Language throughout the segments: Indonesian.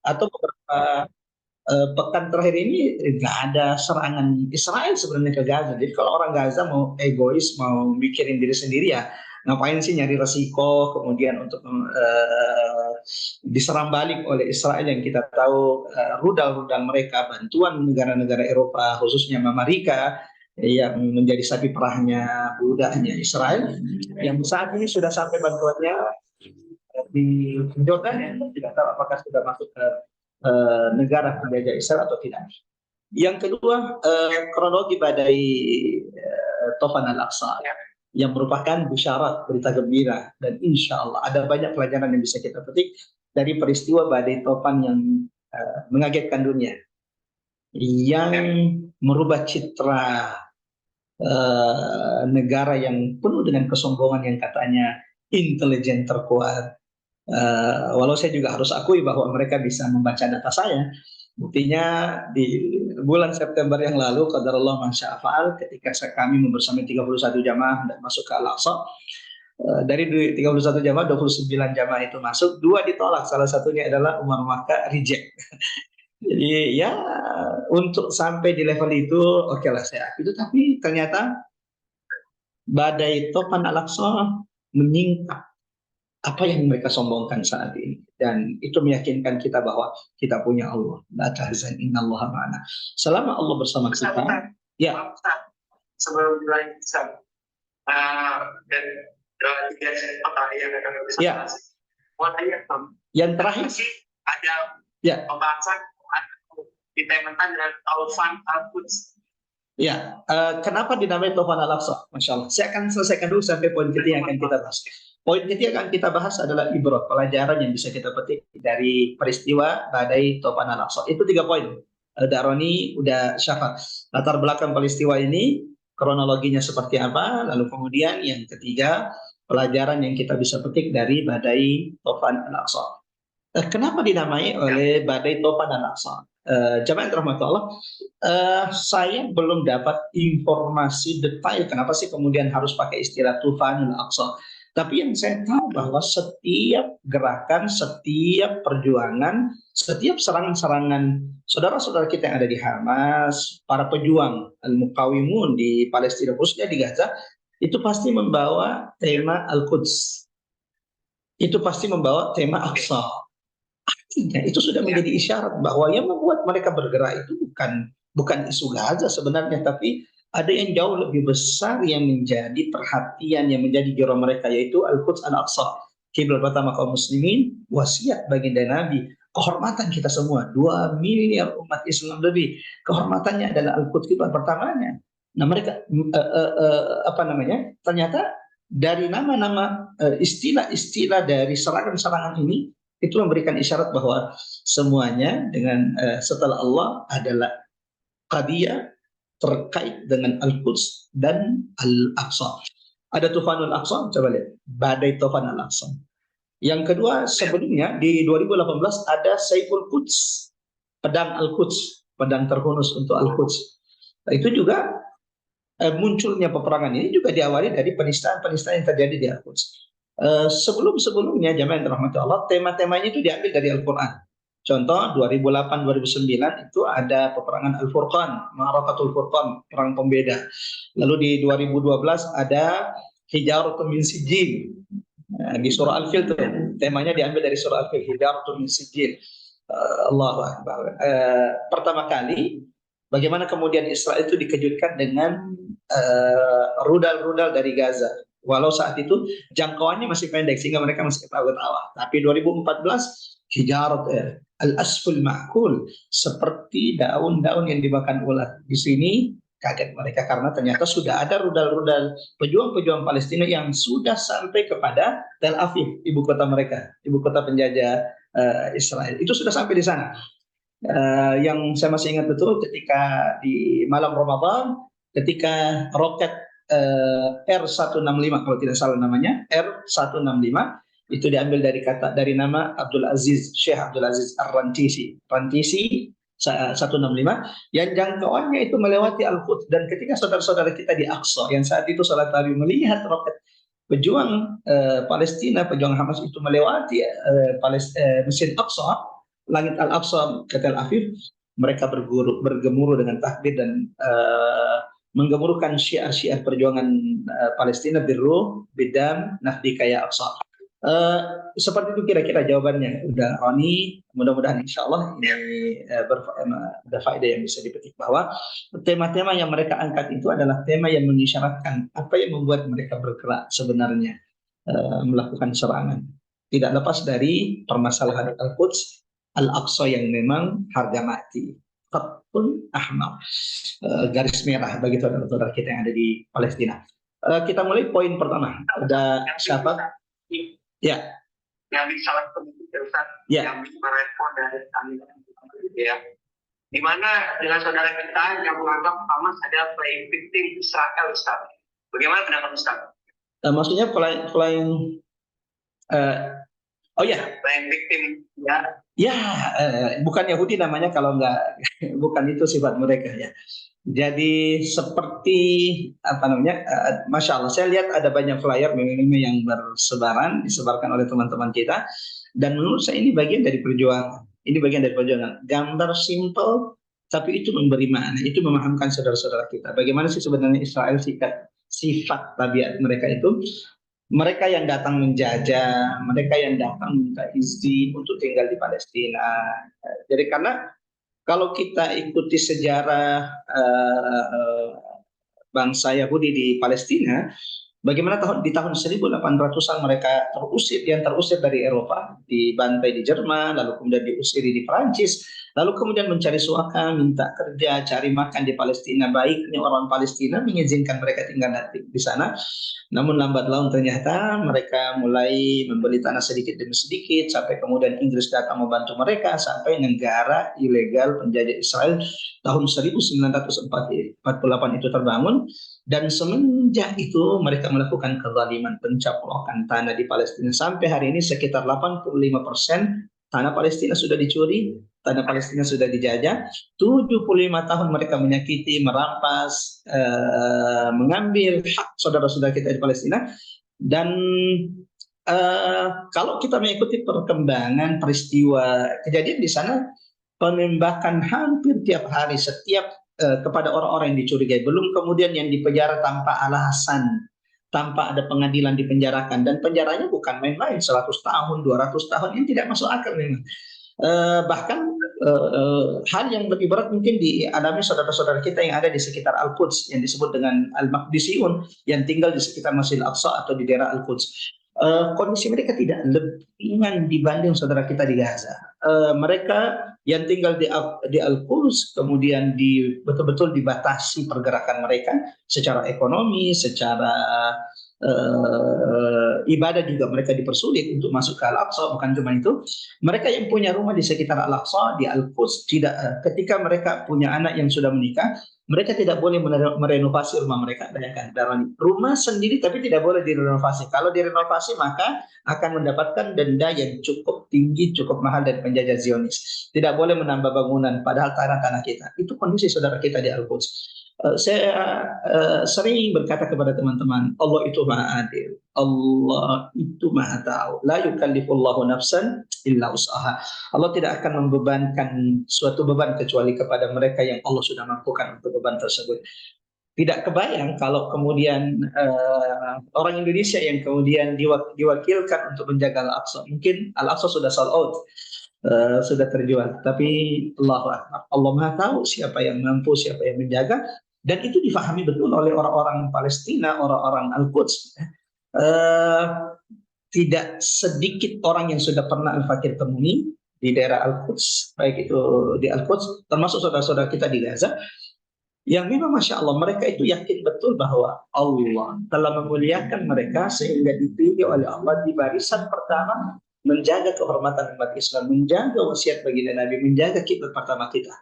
atau beberapa pekan terakhir ini nggak ada serangan Israel sebenarnya ke Gaza. Jadi kalau orang Gaza mau egois, mau mikirin diri sendiri ya ngapain sih nyari resiko kemudian untuk diserang balik oleh Israel yang kita tahu rudal-rudal mereka, bantuan negara-negara Eropa khususnya Amerika yang menjadi sapi perahnya budaknya Israel yang saat ini sudah sampai bantuannya di Jordan ya, tidak tahu apakah sudah masuk ke negara penjajah Israel atau tidak. Yang kedua, kronologi badai Tofan Al-Aqsa yang merupakan bisyarat berita gembira dan insya Allah ada banyak pelajaran yang bisa kita petik dari peristiwa badai Tofan yang mengagetkan dunia, yang merubah citra negara yang penuh dengan kesombongan yang katanya intelijen terkuat. Walau saya juga harus akui bahwa mereka bisa membaca data saya. Buktinya di bulan September yang lalu, qadarullah masya fa'al, ketika kami membersamai 31 jamaah dan masuk ke Al-Aqsa, dari 31 jamaah, 29 jamaah itu masuk, 2 ditolak. Salah satunya adalah Umar Makkah reject. Jadi ya untuk sampai di level itu, oke lah saya itu. Tapi ternyata badai Tofan Al-Aqsa menyingkap apa yang mereka sombongkan saat ini, dan itu meyakinkan kita bahwa kita punya Allah. La tahzan innallaha ma'ana. Selama Allah bersama kita. Ya. Sebelum mulai dan tiga kota yang akan bisa. Ya. Yang terakhir ada pembahasan di Tementan dan Taufan Al-Quds. Ya, kenapa dinamai Tofan Al-Aqsa? Masya Allah. Saya akan selesaikan dulu sampai poin ketiga yang akan kita bahas. Poin ketiga yang akan kita bahas adalah ibrah, pelajaran yang bisa kita petik dari peristiwa badai Tofan Al-Aqsa. Itu 3 poin. Daroni udah syafat. Latar belakang peristiwa ini, kronologinya seperti apa, lalu kemudian yang ketiga, pelajaran yang kita bisa petik dari badai Tofan Al-Aqsa. Kenapa dinamai oleh badai Tofan Al-Aqsa? Jamaah yang rahmat Allah, saya belum dapat informasi detail kenapa sih kemudian harus pakai istilah Tufan Al-Aqsa. Tapi yang saya tahu bahwa setiap gerakan, setiap perjuangan, setiap serangan-serangan saudara-saudara kita yang ada di Hamas, para pejuang Al-Muqawimun di Palestina, khususnya di Gaza, itu pasti membawa tema Al-Quds. Itu pasti membawa tema Aqsa. Artinya itu sudah menjadi isyarat bahwa yang membuat mereka bergerak itu bukan isu Gaza sebenarnya, tapi ada yang jauh lebih besar yang menjadi perhatian, yang menjadi jodoh mereka, yaitu Al-Quds Al-Aqsa, kiblat pertama kaum muslimin, wasiat baginda Nabi, kehormatan kita semua, 2 miliar umat Islam lebih, kehormatannya adalah Al-Quds, kiblat pertamanya. Nah mereka ternyata dari nama-nama istilah-istilah dari serangan-serangan ini itu memberikan isyarat bahwa semuanya dengan setelah Allah adalah qadiyah terkait dengan Al-Quds dan Al-Aqsa. Ada Tufanul Aqsa, coba lihat, badai Tufan Al-Aqsa. Yang kedua, sebelumnya di 2018 ada Saiful Quds, pedang Al-Quds, pedang terhunus untuk Al-Quds. Nah, itu juga munculnya peperangan ini juga diawali dari penistaan-penistaan yang terjadi di Al-Quds. Sebelum-sebelumnya jamaah yang dirahmati Allah, tema-temanya itu diambil dari Al-Quran. Contoh 2008-2009 itu ada peperangan Al-Furqan, Ma'rakatul Furqan, perang pembeda. Lalu di 2012 ada Hijaratun min Sijil. Di surah Al-Fil itu temanya diambil dari surah Al-Fil, Hijaratun min Sijil. Allahu Akbar. Pertama kali bagaimana kemudian Israel itu dikejutkan dengan rudal-rudal dari Gaza. Walau saat itu jangkauannya masih pendek sehingga mereka masih ketawa-ketawa. Tapi 2014 hijarat al-asful ma'kul, seperti daun-daun yang dimakan ulat. Di sini kaget mereka karena ternyata sudah ada rudal-rudal pejuang-pejuang Palestina yang sudah sampai kepada Tel Aviv, ibu kota mereka, ibu kota penjajah Israel. Itu sudah sampai di sana. Yang saya masih ingat betul ketika di malam Ramadan, ketika roket R165 kalau tidak salah namanya, R165 itu diambil dari nama Abdul Aziz, Syekh Abdul Aziz Ar-Rantisi, Rantisi 165, yang jangkauannya itu melewati Al-Quds. Dan ketika saudara-saudara kita di Aqsa yang saat itu salat tarawih melihat roket pejuang Palestina, pejuang Hamas itu melewati Masjid Aqsa, langit Al-Aqsa ke Tel Aviv, mereka bergemuruh dengan takbir dan menggemuruhkan syiar-syiar perjuangan Palestina, birruh, bidam, nahdika ya Aqsa. Seperti itu kira-kira jawabannya. Udah Roni, mudah-mudahan insya Allah ini ada faedah yang bisa dipetik, bahwa tema-tema yang mereka angkat itu adalah tema yang mengisyaratkan apa yang membuat mereka bergerak sebenarnya melakukan serangan. Tidak lepas dari permasalahan Al-Quds, Al-Aqsa yang memang harga mati. Khatun ahmar, garis merah bagi saudara-saudara kita yang ada di Palestina. Kita mulai poin pertama. Ada siapa? Ya. Yang bisa yang bisa merespon dari kami gitu ya. Di mana dengan saudara kita yang menganggap Hamas adalah playing victim Israel, Ustaz. Bagaimana pendapat Ustaz? Maksudnya playing oh ya, playing victim ya. Ya, bukan Yahudi namanya kalau nggak, bukan itu sifat mereka ya. Jadi seperti apa namanya, Masya Allah, saya lihat ada banyak flyer meme yang disebarkan oleh teman-teman kita, dan menurut saya ini bagian dari perjuangan. Ini bagian dari perjuangan. Gambar simple, tapi itu memberi makna, itu memahamkan saudara-saudara kita. Bagaimana sih sebenarnya Israel sifat tabiat mereka itu? Mereka yang datang menjajah, mereka yang datang minta izin untuk tinggal di Palestina. Jadi karena kalau kita ikuti sejarah bangsa Yahudi di Palestina, bagaimana di tahun 1800-an mereka terusir dari Eropa, dibantai di Jerman, lalu kemudian diusir di Perancis, lalu kemudian mencari suaka, minta kerja, cari makan di Palestina. Baiknya orang Palestina mengizinkan mereka tinggal di sana. Namun lambat laun ternyata mereka mulai membeli tanah sedikit demi sedikit, sampai kemudian Inggris datang membantu mereka, sampai negara ilegal penjajah Israel tahun 1948 itu terbangun. Dan semenjak itu mereka melakukan kezaliman, pencaplokan tanah di Palestina. Sampai hari ini sekitar 85% tanah Palestina sudah dicuri, tanah Palestina sudah dijajah. 75 tahun mereka menyakiti, merampas, mengambil hak saudara-saudara kita di Palestina. Dan kalau kita mengikuti perkembangan peristiwa kejadian di sana, penembakan hampir tiap hari, setiap kepada orang-orang yang dicurigai. Belum kemudian yang dipenjara tanpa alasan, tanpa ada pengadilan dipenjarakan. Dan penjaranya bukan main-main, 100 tahun, 200 tahun, ini tidak masuk akal memang. Bahkan hal yang lebih berat mungkin dialami saudara-saudara kita yang ada di sekitar Al-Quds, yang disebut dengan Al-Maqdisiyun, yang tinggal di sekitar Masjid Al-Aqsa atau di daerah Al-Quds. Kondisi mereka tidak lebih ringan dibanding saudara kita di Gaza. Mereka yang tinggal di Al-Quds kemudian betul-betul dibatasi pergerakan mereka secara ekonomi, secara ibadah juga mereka dipersulit untuk masuk ke Al-Aqsa. Bukan cuma itu, mereka yang punya rumah di sekitar Al-Aqsa, di Al-Quds, ketika mereka punya anak yang sudah menikah, mereka tidak boleh merenovasi rumah mereka. Bayangkan, rumah sendiri tapi tidak boleh direnovasi. Kalau direnovasi maka akan mendapatkan denda yang cukup tinggi, cukup mahal dari penjajah Zionis. Tidak boleh menambah bangunan, padahal tanah-tanah kita. Itu kondisi saudara kita di Al-Quds. Saya sering berkata kepada teman-teman, Allah itu maha adil, Allah itu maha tahu. La yukallifullahu nafsan illa usaha. Allah tidak akan membebankan suatu beban kecuali kepada mereka yang Allah sudah mampukan untuk beban tersebut. Tidak kebayang kalau kemudian orang Indonesia yang kemudian diwakilkan untuk menjaga Al-Aqsa. Mungkin Al-Aqsa sudah sold out, sudah terjual. Tapi Allahu Akbar, Allah maha tahu siapa yang mampu, siapa yang menjaga. Dan itu difahami betul oleh orang-orang Palestina, orang-orang Al-Quds. Tidak sedikit orang yang sudah pernah Al-Fakir temui di daerah Al-Quds, baik itu di Al-Quds, termasuk saudara-saudara kita di Gaza, yang memang Masya Allah mereka itu yakin betul bahwa Allah telah memuliakan mereka sehingga dipilih oleh Allah di barisan pertama menjaga kehormatan umat Islam, menjaga wasiat baginda Nabi, menjaga kiblat pertama kita.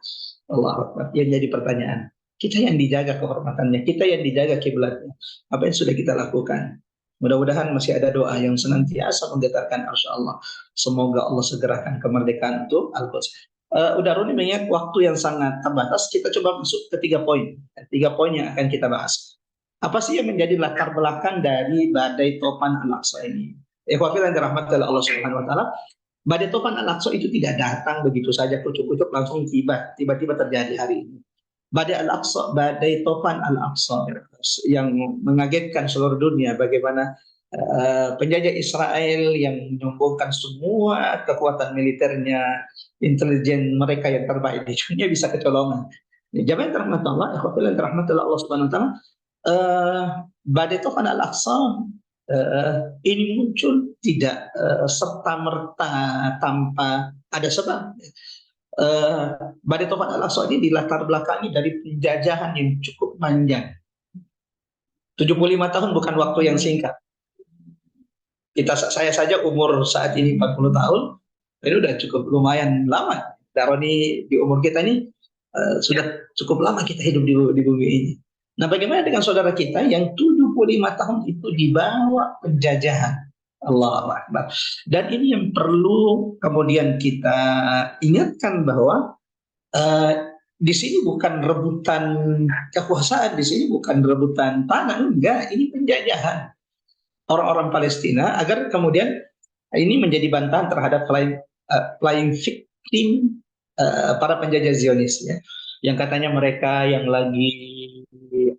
Allah Akbar. Yang jadi pertanyaan, kita yang dijaga kehormatannya, kita yang dijaga kiblatnya, apa yang sudah kita lakukan? Mudah-mudahan masih ada doa yang senantiasa menggetarkan arsy Allah. Semoga Allah segerakan kemerdekaan untuk Al-Quds. Udah Runi mengingat waktu yang sangat terbatas, kita coba masuk ke 3 poin. 3 poin yang akan kita bahas. Apa sih yang menjadi latar belakang dari badai topan Al-Aqsa ini? Ikhwafil yang dirahmati oleh Allah Subhanahu wa taala. Badai Tofan Al-Aqsa itu tidak datang begitu saja kucuk-kucuk langsung tiba-tiba terjadi hari ini. Badai Al-Aqsa, Badai Tofan Al-Aqsa yang mengagetkan seluruh dunia, bagaimana penjajah Israel yang menyombongkan semua kekuatan militernya, intelijen mereka yang terbaik di dunia bisa kecolongan. Jamaah rahmat Allah, ikhwatillahi rahmatullah Allah Subhanahu wa taala, Badai Tofan Al-Aqsa ini muncul tidak serta-merta tanpa ada sebab. Badai Tofan Al-Aqsa ini dilatar belakangi dari penjajahan yang cukup panjang. 75 tahun bukan waktu yang singkat. Saya saja umur saat ini 40 tahun, ini udah cukup lumayan lama. Daroni di umur kita ini sudah cukup lama kita hidup di bumi ini. Nah, bagaimana dengan saudara kita yang 75 tahun itu dibawa penjajahan? Allahu Akbar. Dan ini yang perlu kemudian kita ingatkan bahwa di sini bukan rebutan kekuasaan, di sini bukan rebutan tanah, enggak, ini penjajahan orang-orang Palestina agar kemudian ini menjadi bantahan terhadap flying victim para penjajah Zionis ya, yang katanya mereka yang lagi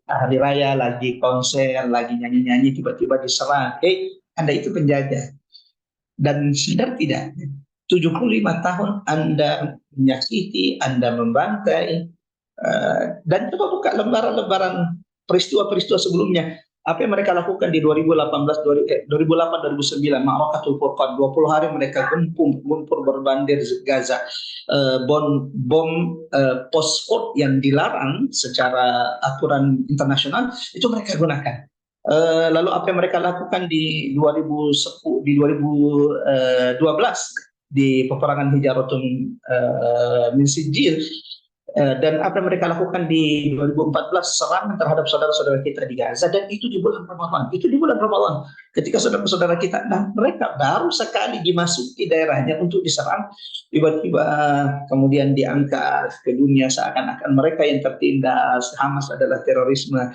hari raya, lagi konser, lagi nyanyi-nyanyi tiba-tiba diserang. Anda itu penjajah. Dan sadar tidak? 75 tahun Anda menyakiti, Anda membantai, dan coba buka lembaran-lembaran peristiwa-peristiwa sebelumnya. Apa yang mereka lakukan di 2008-2009, Ma'rakatul Furqan, 20 hari mereka gempur berbandir Gaza, bom postcode yang dilarang secara aturan internasional itu mereka gunakan. Lalu apa yang mereka lakukan di 2012 di peperangan Hijaratun min Sijil, dan apa yang mereka lakukan di 2014 serangan terhadap saudara-saudara kita di Gaza, dan itu di bulan Ramadan. Ketika saudara-saudara kita, nah mereka baru sekali dimasuki daerahnya untuk diserang, tiba-tiba kemudian diangkat ke dunia seakan-akan mereka yang tertindas, Hamas adalah terorisme.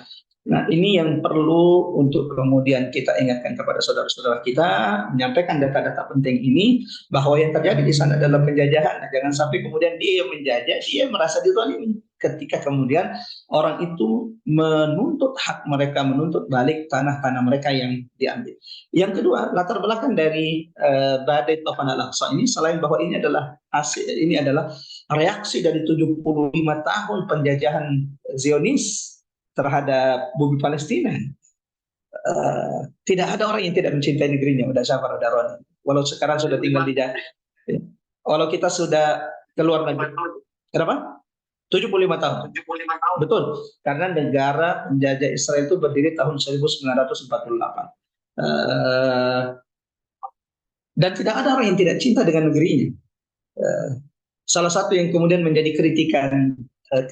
Nah, ini yang perlu untuk kemudian kita ingatkan kepada saudara-saudara kita, menyampaikan data-data penting ini, bahwa yang terjadi di sana adalah penjajahan. Nah, jangan sampai kemudian dia menjajah, dia merasa dizalimi ketika kemudian orang itu menuntut hak mereka, menuntut balik tanah-tanah mereka yang diambil. Yang kedua, latar belakang dari Badai Tofan Al-Aqsa ini, selain bahwa ini adalah reaksi dari 75 tahun penjajahan Zionis terhadap bumi Palestina. Tidak ada orang yang tidak mencintai negerinya, udah Jafar, udah Ron. Walau sekarang sudah tinggal di Jakarta. Walau kita sudah keluar negeri. Kenapa? 75 tahun. 75 tahun. Betul. Karena negara penjajah Israel itu berdiri tahun 1948. Dan tidak ada orang yang tidak cinta dengan negerinya. Salah satu yang kemudian menjadi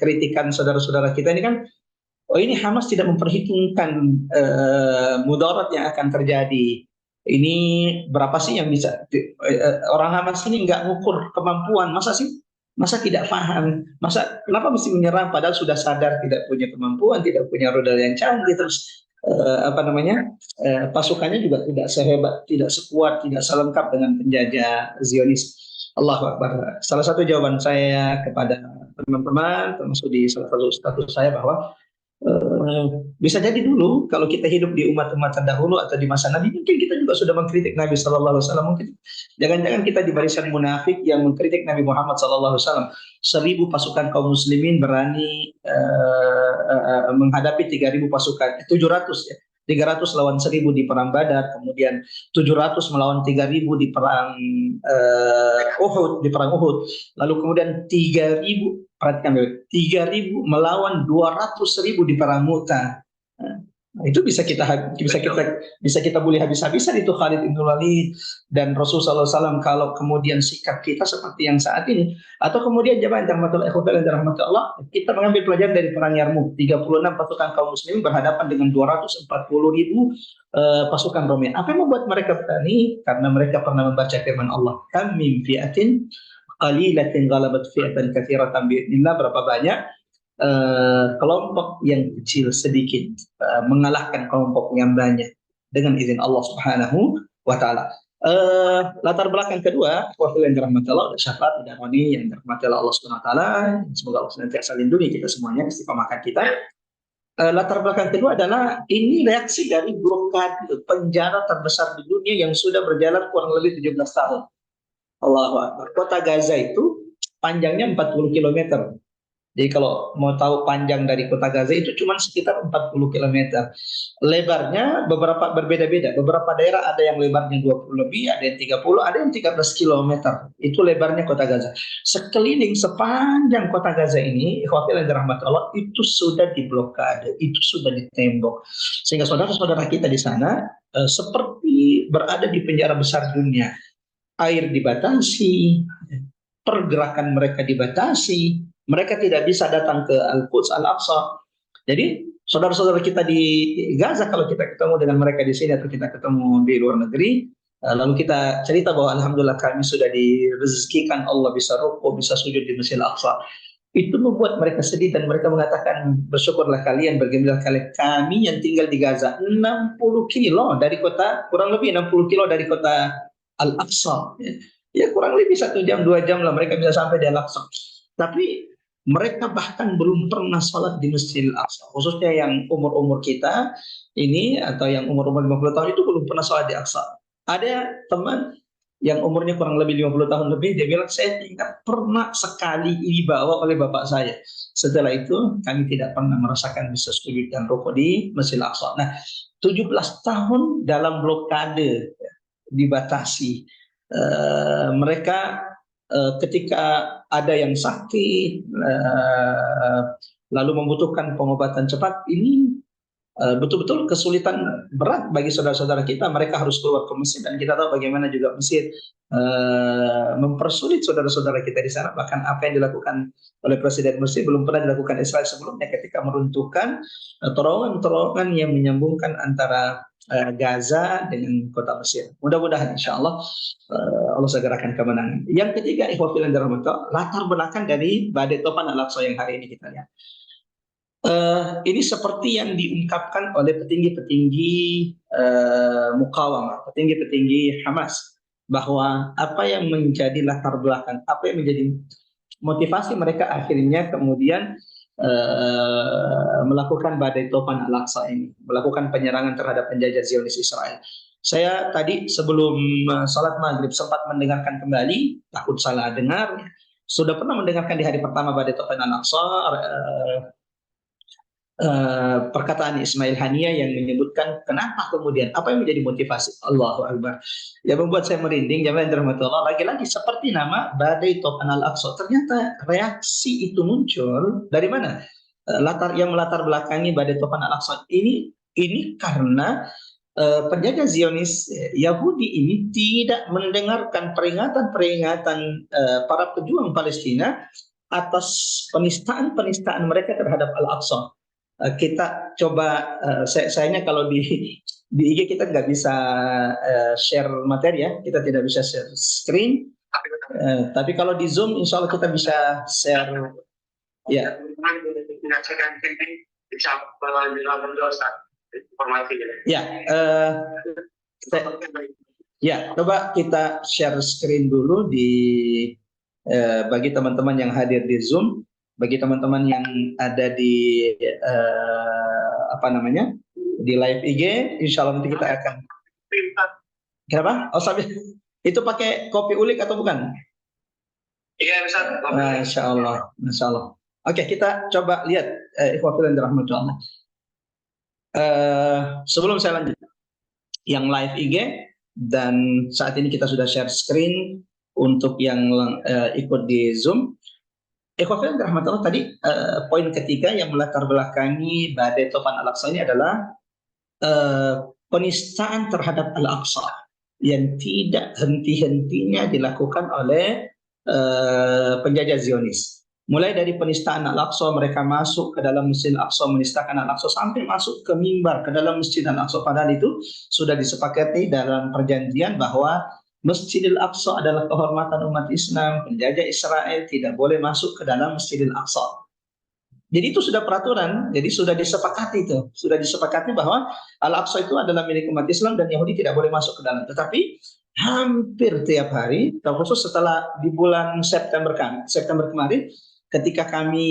kritikan saudara-saudara kita ini kan, ini Hamas tidak memperhitungkan mudarat yang akan terjadi. Ini berapa sih yang bisa orang Hamas ini nggak ngukur kemampuan, masa tidak paham, kenapa mesti menyerang padahal sudah sadar tidak punya kemampuan, tidak punya rudal yang canggih, terus pasukannya juga tidak sehebat, tidak sekuat, tidak selengkap dengan penjajah Zionis. Allahu Akbar. Salah satu jawaban saya kepada teman-teman, termasuk di salah satu status saya, bahwa bisa jadi dulu kalau kita hidup di umat-umat terdahulu atau di masa Nabi, mungkin kita juga sudah mengkritik Nabi Sallallahu Alaihi Wasallam. Mungkin jangan-jangan kita di barisan munafik yang mengkritik Nabi Muhammad Sallallahu Alaihi Wasallam. 1000 pasukan kaum muslimin berani menghadapi 3000 pasukan, 700 ya. 300 lawan 1000 di perang Badar, kemudian 700 melawan 3000 di perang Uhud, lalu kemudian 3000, perhatikan 3000 melawan 200.000 di perang Mu'tah. Nah, itu bisa kita boleh habis-habisan itu Khalid bin Walid dan Rasulullah SAW kalau kemudian sikap kita seperti yang saat ini. Atau kemudian jamaah rahmatullah, kita mengambil pelajaran dari perang Yarmuk, 36 pasukan kaum muslimin berhadapan dengan 240.000 pasukan Romawi. Apa yang membuat mereka berani? Karena mereka pernah membaca firman Allah, kam min fi'atin qalilatin ghalabat fi'atan katsiratan bi'idznillah, berapa banyak kelompok yang kecil sedikit mengalahkan kelompok yang banyak dengan izin Allah Subhanahu wa taala. Latar belakang kedua, wakil yang dirahmati Allah, syafaat dan wani yang dirahmati Allah Subhanahu Wa Taala. Semoga Allah senantiasa lindungi kita semuanya, istiqomahkan kita. Latar belakang kedua adalah ini reaksi dari blokade penjara terbesar di dunia yang sudah berjalan kurang lebih 17 tahun. Allahu Akbar. Kota Gaza itu panjangnya 40 km. Jadi kalau mau tahu panjang dari kota Gaza itu cuma sekitar 40 km. Lebarnya beberapa berbeda-beda. Beberapa daerah ada yang lebarnya 20 lebih, ada yang 30, ada yang 13 km. Itu lebarnya kota Gaza. Sekeliling sepanjang kota Gaza ini, ikhwatil yang dirahmati Allah, itu sudah diblokade, itu sudah ditembok. Sehingga saudara-saudara kita di sana seperti berada di penjara besar dunia. Air dibatasi, pergerakan mereka dibatasi, mereka tidak bisa datang ke Al-Quds, Al-Aqsa. Jadi saudara-saudara kita di Gaza, kalau kita ketemu dengan mereka di sini atau kita ketemu di luar negeri, lalu kita cerita bahwa alhamdulillah kami sudah direzekikan Allah bisa rukuk, bisa sujud di Masjid Al-Aqsa. Itu membuat mereka sedih dan mereka mengatakan bersyukurlah kalian, bergembiralah kalian. Kami yang tinggal di Gaza 60 kilo dari kota, kurang lebih 60 kilo dari kota Al-Aqsa. Ya kurang lebih 1 jam 2 jam lah mereka bisa sampai di Al-Aqsa. Tapi mereka bahkan belum pernah sholat di Masjidil Aqsa, khususnya yang umur-umur kita ini atau yang umur-umur 50 tahun itu belum pernah sholat di Aqsa. Ada teman yang umurnya kurang lebih 50 tahun lebih, dia bilang saya tidak pernah sekali dibawa oleh bapak saya. Setelah itu kami tidak pernah merasakan bisa sujud dan rukuk di Masjidil Aqsa. Nah, 17 tahun dalam blokade dibatasi. Mereka ketika ada yang sakit lalu membutuhkan pengobatan cepat, ini betul-betul kesulitan berat bagi saudara-saudara kita. Mereka harus keluar ke Mesir dan kita tahu bagaimana juga Mesir mempersulit saudara-saudara kita di sana. Bahkan apa yang dilakukan oleh Presiden Mesir belum pernah dilakukan Israel sebelumnya ketika meruntuhkan terowongan-terowongan yang menyambungkan antara Gaza dengan kota Mesir. Mudah-mudahan insya Allah Allah segerakan kemenangan. Yang ketiga, ikhwafil yang dirahmati Allah, latar belakang dari badai Tofan Al-Aqsa yang hari ini kita lihat. Ini seperti yang diungkapkan oleh petinggi-petinggi mukawamah, petinggi-petinggi Hamas, bahwa apa yang menjadi latar belakang, apa yang menjadi motivasi mereka akhirnya kemudian melakukan badai Tofan Al-Aqsa ini, melakukan penyerangan terhadap penjajah Zionis Israel. Saya tadi sebelum salat maghrib sempat mendengarkan kembali, takut salah dengar. Sudah pernah mendengarkan di hari pertama badai Tofan Al-Aqsa perkataan Ismail Haniah yang menyebutkan kenapa kemudian, apa yang menjadi motivasi. Allahu Akbar. Yang membuat saya merinding, jamaah yang dirahmati Allah, lagi-lagi seperti nama badai Tofan Al-Aqsa. Ternyata reaksi itu muncul dari mana? Yang melatar belakangi badai Tofan Al-Aqsa ini karena penjajah Zionis Yahudi ini tidak mendengarkan peringatan-peringatan para pejuang Palestina atas penistaan mereka terhadap Al-Aqsa. Kita coba, sayangnya kalau di IG kita nggak bisa share materi ya, kita tidak bisa share screen. Tapi kalau di Zoom, insya Allah kita bisa share. Ya. Ya, coba kita share screen dulu bagi teman-teman yang hadir di Zoom. Bagi teman-teman yang ada di di live IG, insya Allah nanti kita akan. Kenapa? Oh, sambil itu pakai kopi ulik atau bukan? Iya, bisa. Masya Allah, Masya Allah. Oke, kita coba lihat ikhwatul yang dirahmati Allah. Sebelum saya lanjut, yang live IG dan saat ini kita sudah share screen untuk yang ikut di Zoom. Ikhwafil yang dirahmati Allah, tadi poin ketiga yang melatar belakangi badai Tofan Al-Aqsa ini adalah penistaan terhadap Al-Aqsa yang tidak henti-hentinya dilakukan oleh penjajah Zionis. Mulai dari penistaan Al-Aqsa, mereka masuk ke dalam Masjid Al-Aqsa, menistakan Al-Aqsa, sampai masuk ke mimbar ke dalam Masjid Al-Aqsa. Padahal itu sudah disepakati dalam perjanjian bahwa Masjidil Aqsa adalah kehormatan umat Islam. Penjajah Israel tidak boleh masuk ke dalam Masjidil Aqsa. Jadi itu sudah peraturan, jadi sudah disepakati itu. Sudah disepakati bahwa Al-Aqsa itu adalah milik umat Islam dan Yahudi tidak boleh masuk ke dalam. Tetapi hampir tiap hari, terkhusus setelah di bulan September kemarin, ketika kami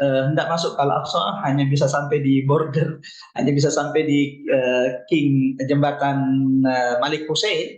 hendak masuk ke Al-Aqsa, hanya bisa sampai di border, hanya bisa sampai di jembatan Malik Hussein.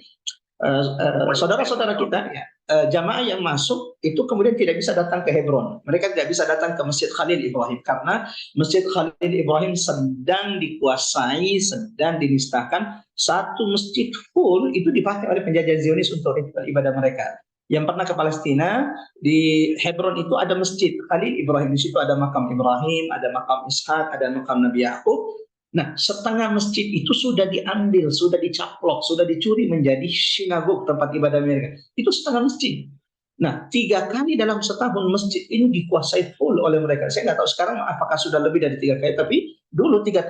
Saudara-saudara kita, ya, jamaah yang masuk itu kemudian tidak bisa datang ke Hebron. Mereka tidak bisa datang ke Masjid Khalil Ibrahim karena Masjid Khalil Ibrahim sedang dikuasai, sedang dinistakan. Satu masjid full itu dipakai oleh penjajah Zionis untuk ibadah mereka. Yang pernah ke Palestina, di Hebron itu ada Masjid Khalil Ibrahim. Di situ ada makam Ibrahim, ada makam Ishak, ada makam Nabi Yakub. Nah, setengah masjid itu sudah diambil, sudah dicaplok, sudah dicuri menjadi sinagog, tempat ibadah mereka. Itu setengah masjid. Nah, 3 kali dalam setahun masjid ini dikuasai full oleh mereka. Saya nggak tahu sekarang apakah sudah lebih dari 3 kali, tapi dulu 3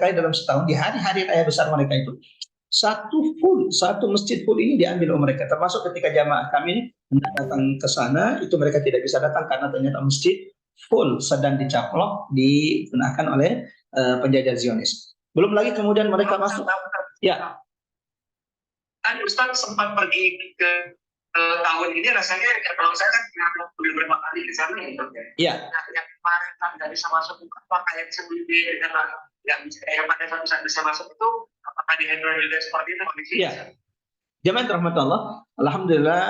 kali dalam setahun, di hari-hari raya besar mereka itu, satu masjid full ini diambil oleh mereka. Termasuk ketika jamaah kami hendak datang ke sana, itu mereka tidak bisa datang karena ternyata masjid full, sedang dicaplok, digunakan oleh penjajah Zionis. Belum lagi kemudian mereka masuk. Ya. Ustaz sempat pergi ke tahun ini, rasanya kalau saya kan beberapa kali di sana ya. Iya. Nah, yang kemarin kan nggak bisa masuk, apakah yang sebelumnya yang pada saat bisa masuk itu apakah di Hebron juga seperti itu kondisinya? Iya. Jamaah rahmatullah, alhamdulillah,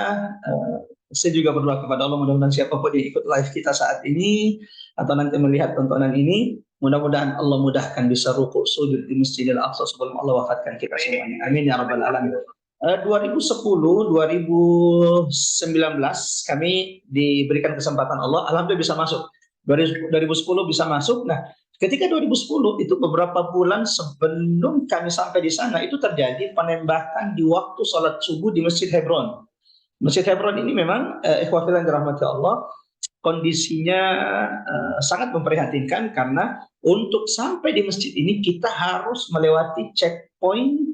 saya juga berdoa kepada Allah, mudah-mudahan siapapun yang ikut live kita saat ini atau nanti melihat tontonan ini, mudah-mudahan Allah mudahkan bisa rukuk sujud di Masjidil Aqsa sebelum Allah wafatkan kita semuanya. Amin ya rabbal alamin. 2010, 2019 kami diberikan kesempatan Allah, alhamdulillah bisa masuk. 2010 bisa masuk. Nah, ketika 2010 itu beberapa bulan sebelum kami sampai di sana itu terjadi penembakan di waktu sholat subuh di Masjid Hebron. Masjid Hebron ini memang ikhwah fillah yang dirahmati Allah, kondisinya sangat memprihatinkan karena untuk sampai di masjid ini kita harus melewati checkpoint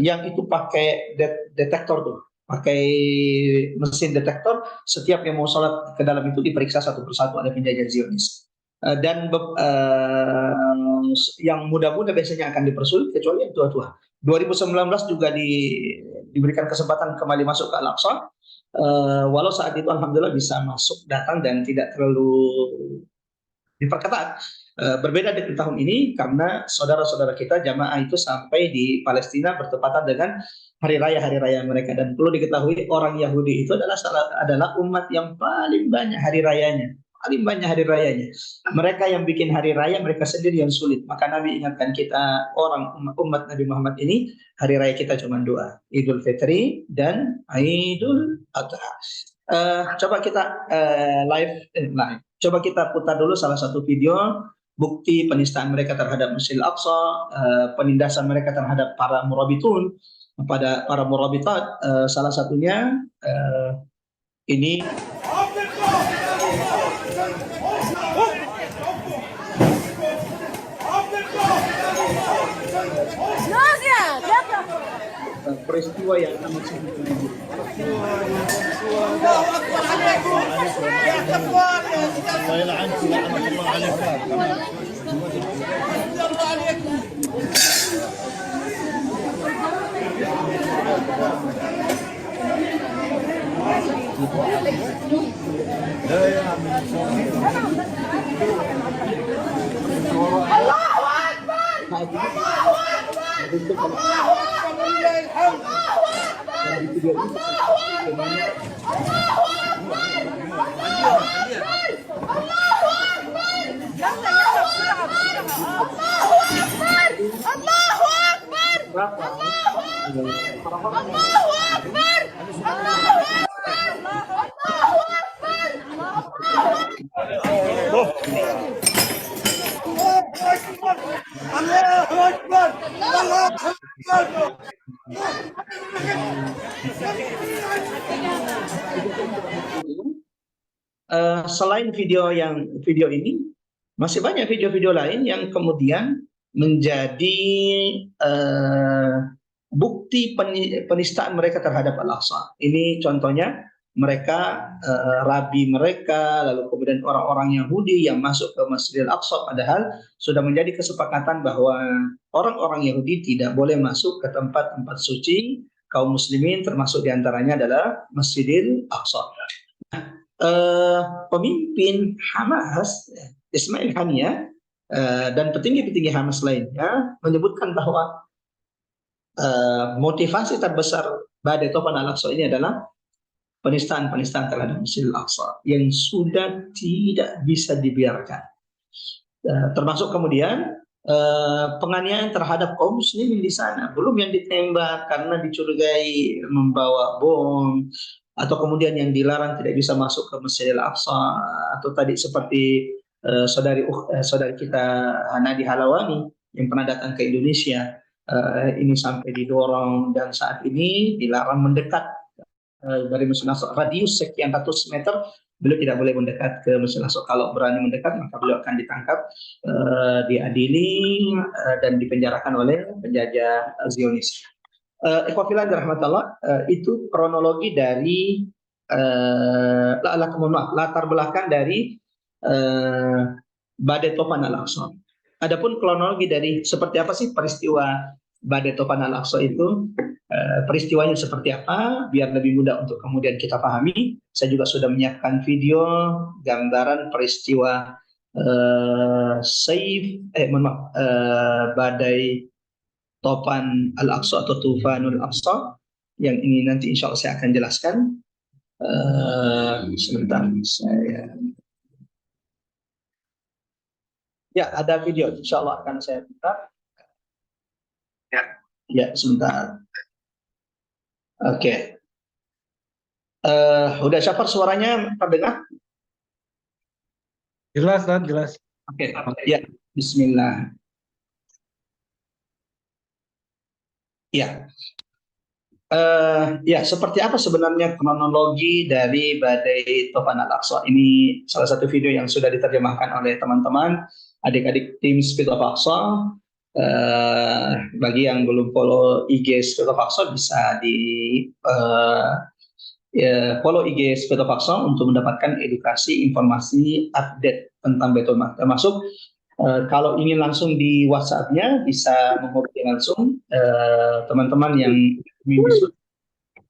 yang itu pakai detektor tuh, pakai mesin detektor. Setiap yang mau sholat ke dalam itu diperiksa satu persatu oleh penjajah Zionis. Dan yang muda-muda biasanya akan dipersulit kecuali yang tua-tua. 2019 juga diberikan kesempatan kembali masuk ke Al-Aqsa. Walau saat itu alhamdulillah bisa masuk, datang, dan tidak terlalu diperketat. Berbeda dengan tahun ini karena saudara-saudara kita jamaah itu sampai di Palestina bertepatan dengan hari raya mereka. Dan perlu diketahui orang Yahudi itu adalah umat yang paling banyak hari rayanya. Mereka yang bikin hari raya mereka sendiri yang sulit. Maka Nabi ingatkan kita, orang umat Nabi Muhammad ini, hari raya kita cuma 2, Idul Fitri dan Idul Adha. Coba kita live. Coba kita putar dulu salah satu video bukti penistaan mereka terhadap Masjidil Aqsa, penindasan mereka terhadap para murabitun, pada para murabitat. Salah satunya ini. Peristiwa yang amat sangat selain video ini, masih banyak video-video lain yang kemudian menjadi bukti penistaan mereka terhadap Al-Aqsa. Ini contohnya mereka, rabi mereka, lalu kemudian orang-orang Yahudi yang masuk ke Masjidil Aqsa, padahal sudah menjadi kesepakatan bahwa orang-orang Yahudi tidak boleh masuk ke tempat-tempat suci kaum muslimin, termasuk diantaranya adalah Masjidil Aqsa. Pemimpin Hamas, Ismail Haniyeh, dan petinggi-petinggi Hamas lainnya menyebutkan bahwa motivasi terbesar badai Tufan Al-Aqsa ini adalah penistaan-penistaan terhadap Masjidil Aqsa yang sudah tidak bisa dibiarkan. Termasuk kemudian penganiayaan terhadap kaum muslimin di sana, belum yang ditembak karena dicurigai membawa bom, atau kemudian yang dilarang tidak bisa masuk ke Masjidil Aqsa, atau tadi seperti saudari kita Hanadi Halawani yang pernah datang ke Indonesia, ini sampai didorong dan saat ini dilarang mendekat dari Masjidil Aqsa, radius sekian ratus meter beliau tidak boleh mendekat ke Masjidil Aqsa. Kalau berani mendekat maka beliau akan ditangkap, diadili, dan dipenjarakan oleh penjajah Zionis. Ikhwafillah dirahmatillah, itu kronologi dari latar belakang dari badai Tufan Al-Aqsa. Adapun kronologi dari seperti apa sih peristiwa badai Tufan Al-Aqsa itu, peristiwanya seperti apa, biar lebih mudah untuk kemudian kita pahami. Saya juga sudah menyiapkan video gambaran peristiwa badai Tufan Al-Aqsa atau Tufanul Aqsa, yang ini nanti insya Allah saya akan jelaskan. Sebentar, ya ada video, insya Allah akan saya buka. Ya sebentar. Oke. Udah Syafar, suaranya terdengar? Jelas, kan? Jelas. Oke. Ya, bismillah. Ya. Ya, seperti apa sebenarnya kronologi dari badai Tufan Al-Aqsa ini? Salah satu video yang sudah diterjemahkan oleh teman-teman adik-adik tim Speed of Aqsa. Bagi yang belum follow IG Speed of Aqsa bisa di follow IG Speed of Aqsa untuk mendapatkan edukasi, informasi, update tentang Baitul Maqdis. Termasuk kalau ingin langsung di WhatsApp-nya bisa menghubungi langsung teman-teman yang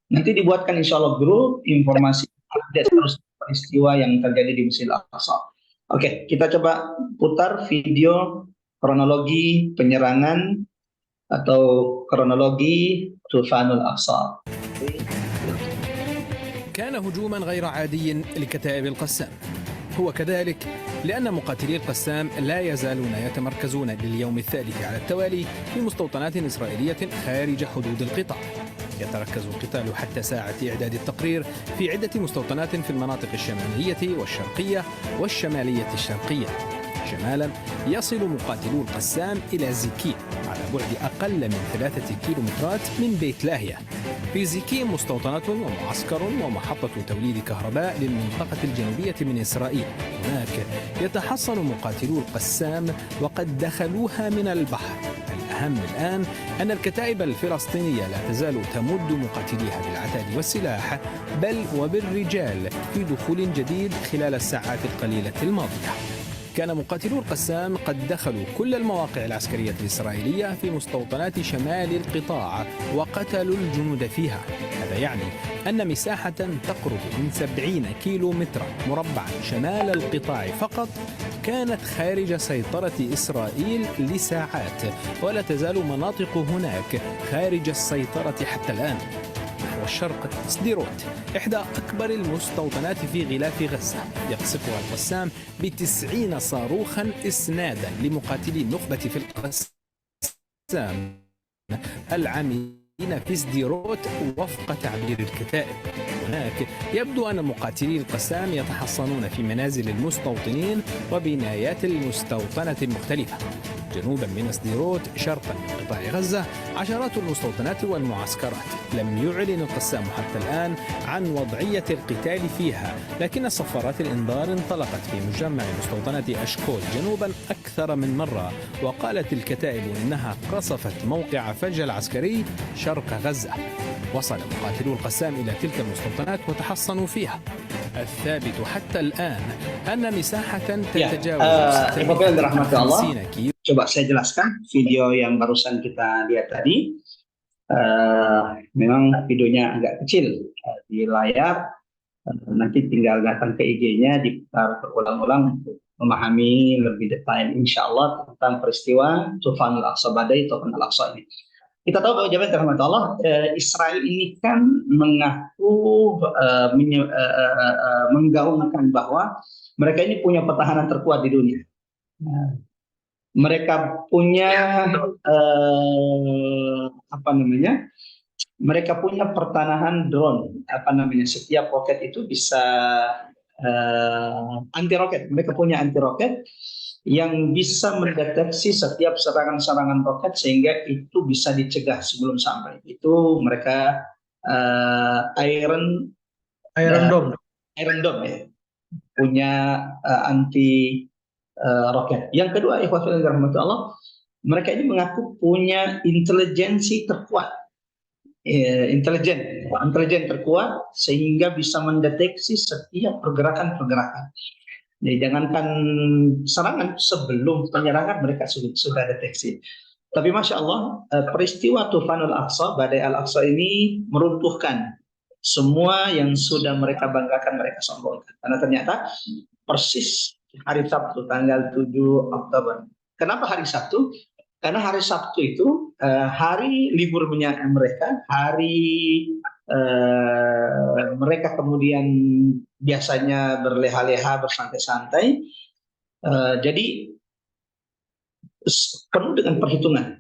nanti dibuatkan insya Allah grup informasi update terus peristiwa yang terjadi di Masjidil Aqsa. Oke, kita coba putar video kronologi penyerangan atau kronologi Tufanul Aqsa. كان هجوما غير عادي لكتائب القسام. هو كذلك لأن مقاتلي القسام لا يزالون يتمركزون لليوم الثالث على التوالي في مستوطنات إسرائيلية خارج حدود القطاع. يتركز القتال حتى ساعة إعداد التقرير في عدة مستوطنات في المناطق الشمالية والشرقية والشمالية الشرقية. شمالا يصل مقاتلو القسام إلى زيكيم على بعد أقل من 3 كيلومترات من بيت لاهية. في زيكيم مستوطنة ومعسكر ومحطة توليد كهرباء للمنطقة الجنوبية من إسرائيل. هناك يتحصن مقاتلو القسام وقد دخلوها من البحر. الأهم الآن أن الكتائب الفلسطينية لا تزال تمد مقاتليها بالعتاد والسلاح بل وبالرجال في دخول جديد خلال الساعات القليلة الماضية. كان مقاتلو القسام قد دخلوا كل المواقع العسكرية الإسرائيلية في مستوطنات شمال القطاع وقتلوا الجنود فيها. هذا يعني أن مساحة تقرب من 70 كيلو مترا مربعا شمال القطاع فقط كانت خارج سيطرة إسرائيل لساعات، ولا تزال مناطق هناك خارج السيطرة حتى الآن. والشرق سديروت إحدى أكبر المستوطنات في غلاف غزة، يقصفها القسام ب90 صاروخا إسنادا لمقاتلي النخبة في القسام العاملين في سديروت وفق تعبير الكتائب. هناك يبدو أن مقاتلي القسام يتحصنون في منازل المستوطنين وبنايات المستوطنة المختلفة. جنوبا من سديروت شرقا من قطاع غزة عشرات المستوطنات والمعسكرات. لم يعلن القسام حتى الآن عن وضعية القتال فيها، لكن صفارات الإنذار انطلقت في مجمع مستوطنات أشكول جنوبا أكثر من مرة، وقالت الكتائب إنها قصفت موقع فجة العسكري شرق غزة. وصل مقاتلو القسام إلى تلك المستوطنات وتحصنوا فيها. الثابت حتى الآن أن مساحة تتجاوز 50 كيلو. Coba saya jelaskan video yang barusan kita lihat tadi. Memang videonya agak kecil di layar. Nanti tinggal datang ke IG-nya, diputar berulang-ulang untuk memahami lebih detail insya Allah tentang peristiwa Tufanul Aqsa badai Tufan Al-Aqsa ini. Kita tahu bahwa jemaah rahmat Allah, Israel ini kan mengaku menggaungkan bahwa mereka ini punya pertahanan terkuat di dunia. Mereka punya mereka punya pertahanan drone, setiap roket itu bisa anti roket. Mereka punya anti roket yang bisa mendeteksi setiap serangan-serangan roket sehingga itu bisa dicegah sebelum sampai. Itu mereka Iron Dome ya, punya anti roket. Yang kedua, ikhwatul rahmatullah, mereka ini mengaku punya intelijensi terkuat, intelijen terkuat sehingga bisa mendeteksi setiap pergerakan-pergerakan. Jadi jangankan serangan, sebelum penyerangan mereka sudah deteksi. Tapi Masya Allah, peristiwa Tufanul Aqsa, badai Al-Aqsa ini meruntuhkan semua yang sudah mereka banggakan, mereka sombongkan. Karena ternyata persis hari Sabtu tanggal 7 Oktober. Kenapa hari Sabtu? Karena hari Sabtu itu hari libur mereka, hari mereka kemudian biasanya berleha-leha, bersantai-santai. Jadi penuh dengan perhitungan.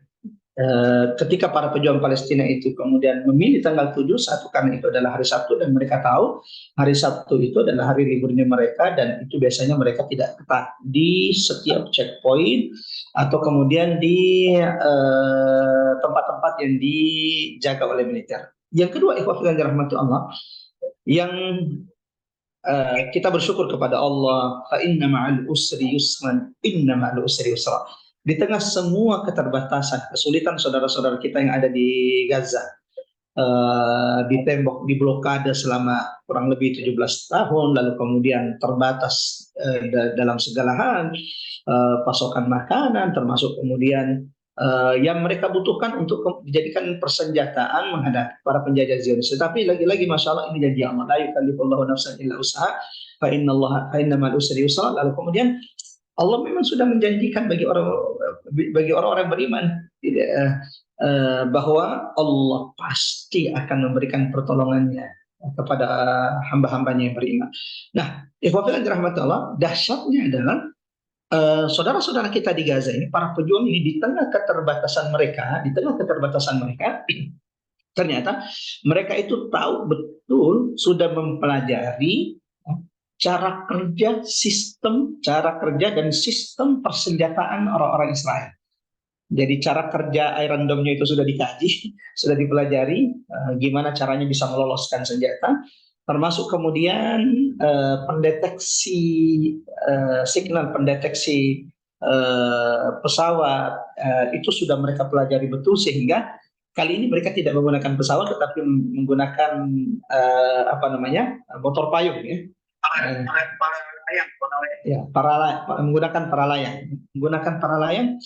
Ketika para pejuang Palestina itu kemudian memilih tanggal 7, satu karena itu adalah hari Sabtu dan mereka tahu hari Sabtu itu adalah hari liburnya mereka, dan itu biasanya mereka tidak ketat di setiap checkpoint atau kemudian di tempat-tempat yang dijaga oleh militer. Yang kedua, ikhwafillah rahmatullah, yang kita bersyukur kepada Allah, fa inna ma'al usri yusran, inna ma'al usri yusra. Di tengah semua keterbatasan, kesulitan saudara-saudara kita yang ada di Gaza, ditembok, diblokade selama kurang lebih 17 tahun, lalu kemudian terbatas dalam segala hal, pasokan makanan, termasuk kemudian yang mereka butuhkan untuk dijadikan persenjataan menghadapi para penjajah Zionis. Tetapi lagi-lagi Masya Allah, ini janji Allah, la yukallifullahu nafsan illa usaha, fa inna ma'al usri yusra. Lalu kemudian Allah memang sudah menjanjikan bagi orang-orang beriman bahwa Allah pasti akan memberikan pertolongannya kepada hamba-hambanya yang beriman. Nah, ikhwafillah rahmatullah, dahsyatnya adalah saudara-saudara kita di Gaza ini, para pejuang ini, di tengah keterbatasan mereka, ternyata mereka itu tahu betul, sudah mempelajari cara kerja dan sistem persenjataan orang-orang Israel. Jadi cara kerja Iron Dome-nya itu sudah dikaji, sudah dipelajari, gimana caranya bisa meloloskan senjata, termasuk kemudian signal pendeteksi pesawat, itu sudah mereka pelajari betul, sehingga kali ini mereka tidak menggunakan pesawat tetapi menggunakan motor payung ya. Menggunakan para layang,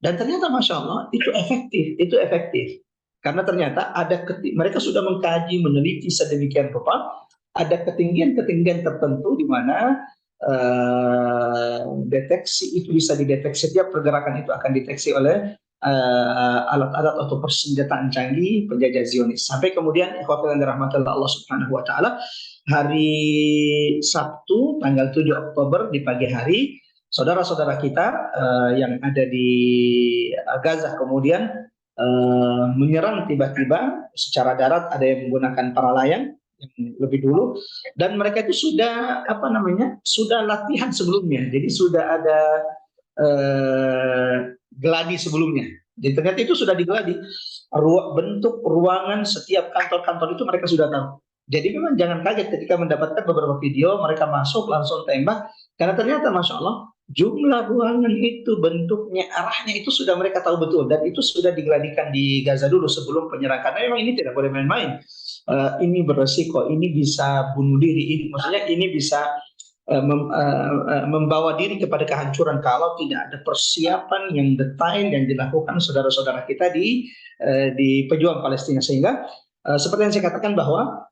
dan ternyata Masya Allah itu efektif karena ternyata mereka sudah mengkaji, meneliti sedemikian rupa, ada ketinggian tertentu di mana deteksi itu bisa dideteksi, setiap pergerakan itu akan dideteksi oleh alat-alat atau persenjataan canggih penjajah Zionis. Sampai kemudian ikhwatillahi rahmatullah Allah Subhanahu wa taala, hari Sabtu tanggal 7 Oktober di pagi hari, saudara-saudara kita yang ada di Gaza kemudian menyerang tiba-tiba secara darat. Ada yang menggunakan para layang yang lebih dulu, dan mereka itu sudah sudah latihan sebelumnya. Jadi sudah ada geladi sebelumnya. Jadi ternyata itu sudah digeladi. Bentuk ruangan setiap kantor-kantor itu mereka sudah tahu. Jadi memang jangan kaget ketika mendapatkan beberapa video mereka masuk langsung tembak, karena ternyata masya Allah jumlah ruangan itu, bentuknya, arahnya itu sudah mereka tahu betul, dan itu sudah digeladikan di Gaza dulu sebelum penyerangan. Karena memang ini tidak boleh main-main. Ini beresiko, ini bisa bunuh diri, ini maksudnya ini bisa membawa diri kepada kehancuran kalau tidak ada persiapan yang detail yang dilakukan saudara-saudara kita di pejuang Palestina. Sehingga seperti yang saya katakan bahwa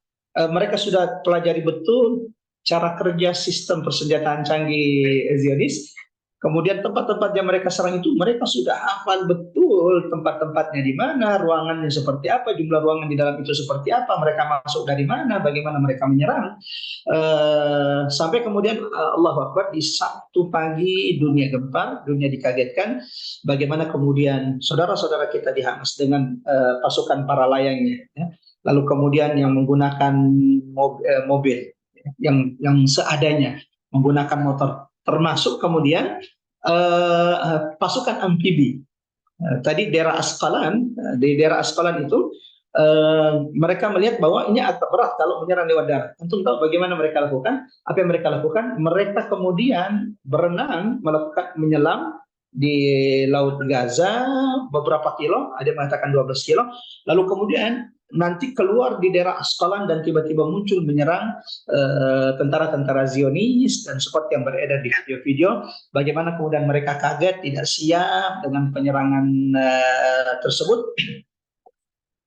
mereka sudah pelajari betul cara kerja sistem persenjataan canggih Zionis. Kemudian tempat-tempat yang mereka serang itu mereka sudah hafal betul tempat-tempatnya di mana, ruangannya seperti apa, jumlah ruangan di dalam itu seperti apa, mereka masuk dari mana, bagaimana mereka menyerang. Sampai kemudian Allahu Akbar, di Sabtu pagi dunia gempar, dunia dikagetkan bagaimana kemudian saudara-saudara kita di Hamas dengan pasukan para layangnya, ya. Lalu kemudian yang menggunakan mobil yang seadanya, menggunakan motor, termasuk kemudian pasukan amfibi. Tadi daerah Asqalan, di daerah Asqalan itu mereka melihat bahwa ini agak berat kalau menyerang lewat darat. Untuk tahu bagaimana mereka lakukan? Apa yang mereka lakukan? Mereka kemudian berenang, melakukan menyelam di Laut Gaza beberapa kilo, ada yang mengatakan 12 kilo, lalu kemudian nanti keluar di daerah Asqalan dan tiba-tiba muncul menyerang tentara-tentara Zionis. Dan seperti yang beredar di video-video, bagaimana kemudian mereka kaget, tidak siap dengan penyerangan tersebut.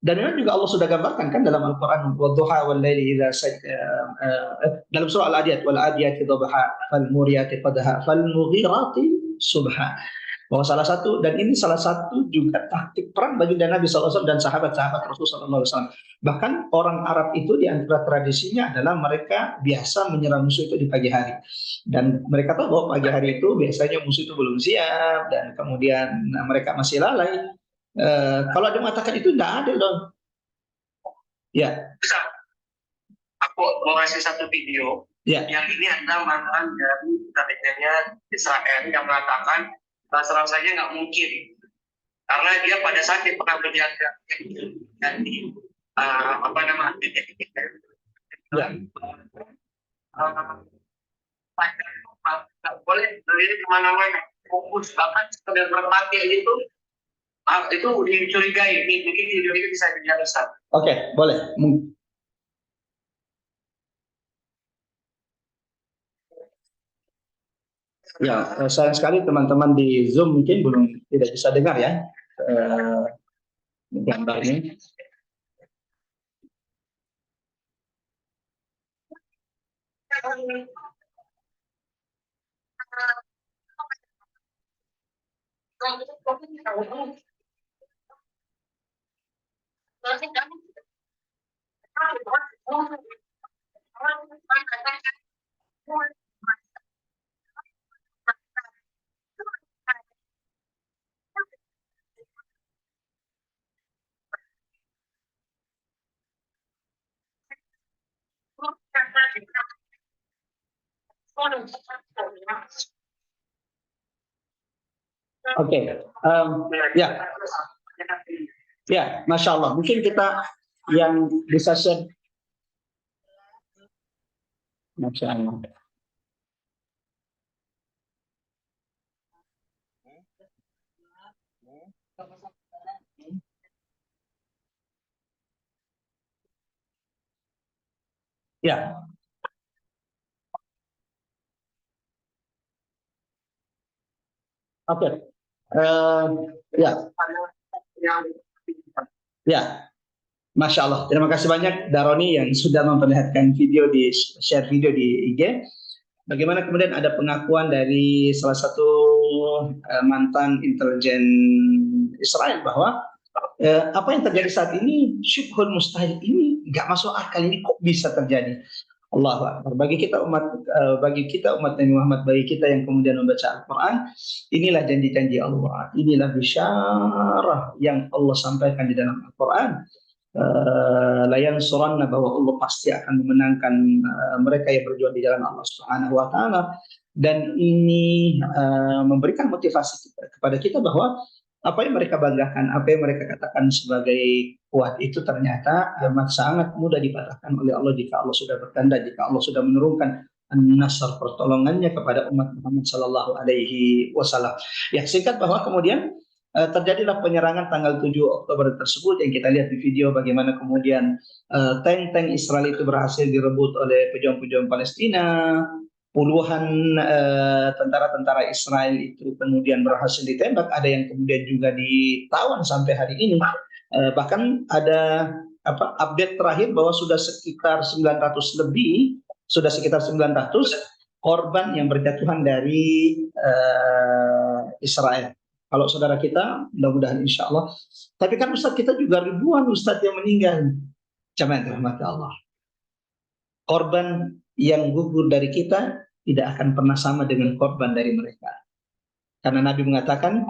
Dan memang juga Allah sudah gambarkan kan dalam Al-Quran, wadduha wal-laili idza dalam surah Al-Adiyat, wal adiyati dhabha fal muriyati qadha fal mughirati subha. Bahwa salah satu, dan ini salah satu juga taktik perang bagi Nabi SAW dan sahabat-sahabat Rasulullah SAW. Bahkan orang Arab itu di antara tradisinya adalah mereka biasa menyerang musuh itu di pagi hari. Dan mereka tahu bahwa pagi hari itu biasanya musuh itu belum siap, dan kemudian mereka masih lalai. Kalau ada yang mengatakan itu tidak adil dong. Ya. Aku mau kasih satu video. Ya. Yang ini adalah mantan dari kapitennya Israel yang mengatakan serang saja nggak mungkin, karena dia pada saat dia pernah menjaga di apa namanya nggak boleh berdiri kemana-mana, fokus, bahkan sekedar bermati itu dicurigai, mungkin video itu bisa dijelaskan. Oke, boleh. Ya, sayang sekali teman-teman di Zoom mungkin tidak bisa dengar ya gambarnya. Oke, ya, Masya Allah. Mungkin kita yang bisa share, Masya Allah. Ya. Oke. Ya. Ya. Masya Allah. Terima kasih banyak Daroni yang sudah memperlihatkan share video di IG. Bagaimana kemudian ada pengakuan dari salah satu mantan intelijen Israel bahwa apa yang terjadi saat ini syibhul mustahil, ini nggak masuk akal, ini kok bisa terjadi. Allahu Akbar. Bagi kita umat Nabi Muhammad, bagi kita yang kemudian membaca Al-Quran, inilah janji-janji Allah, inilah bisyarah yang Allah sampaikan di dalam Al-Quran. Layan suranna, bahwa Allah pasti akan memenangkan mereka yang berjuang di jalan Allah Subhanahu wa taala. dan ini memberikan motivasi kepada kita bahwa apa yang mereka banggakan, apa yang mereka katakan sebagai kuat itu ternyata amat sangat mudah dipatahkan oleh Allah jika Allah sudah berkehendak, jika Allah sudah menurunkan nasr pertolongannya kepada umat Muhammad Sallallahu Alaihi Wasallam. Ya, singkat bahwa kemudian terjadilah penyerangan tanggal 7 Oktober tersebut yang kita lihat di video bagaimana kemudian tank-tank Israel itu berhasil direbut oleh pejuang-pejuang Palestina. Puluhan tentara-tentara Israel itu kemudian berhasil ditembak, ada yang kemudian juga ditawan sampai hari ini. Bahkan ada update terakhir bahwa sudah sekitar 900 lebih, sudah sekitar 900 korban yang berjatuhan dari Israel. Kalau saudara kita, mudah-mudahan insya Allah. Tapi kan Ustadz kita juga ribuan Ustadz yang meninggal. Jamaah dirahmati Allah. Korban yang gugur dari kita tidak akan pernah sama dengan korban dari mereka. Karena Nabi mengatakan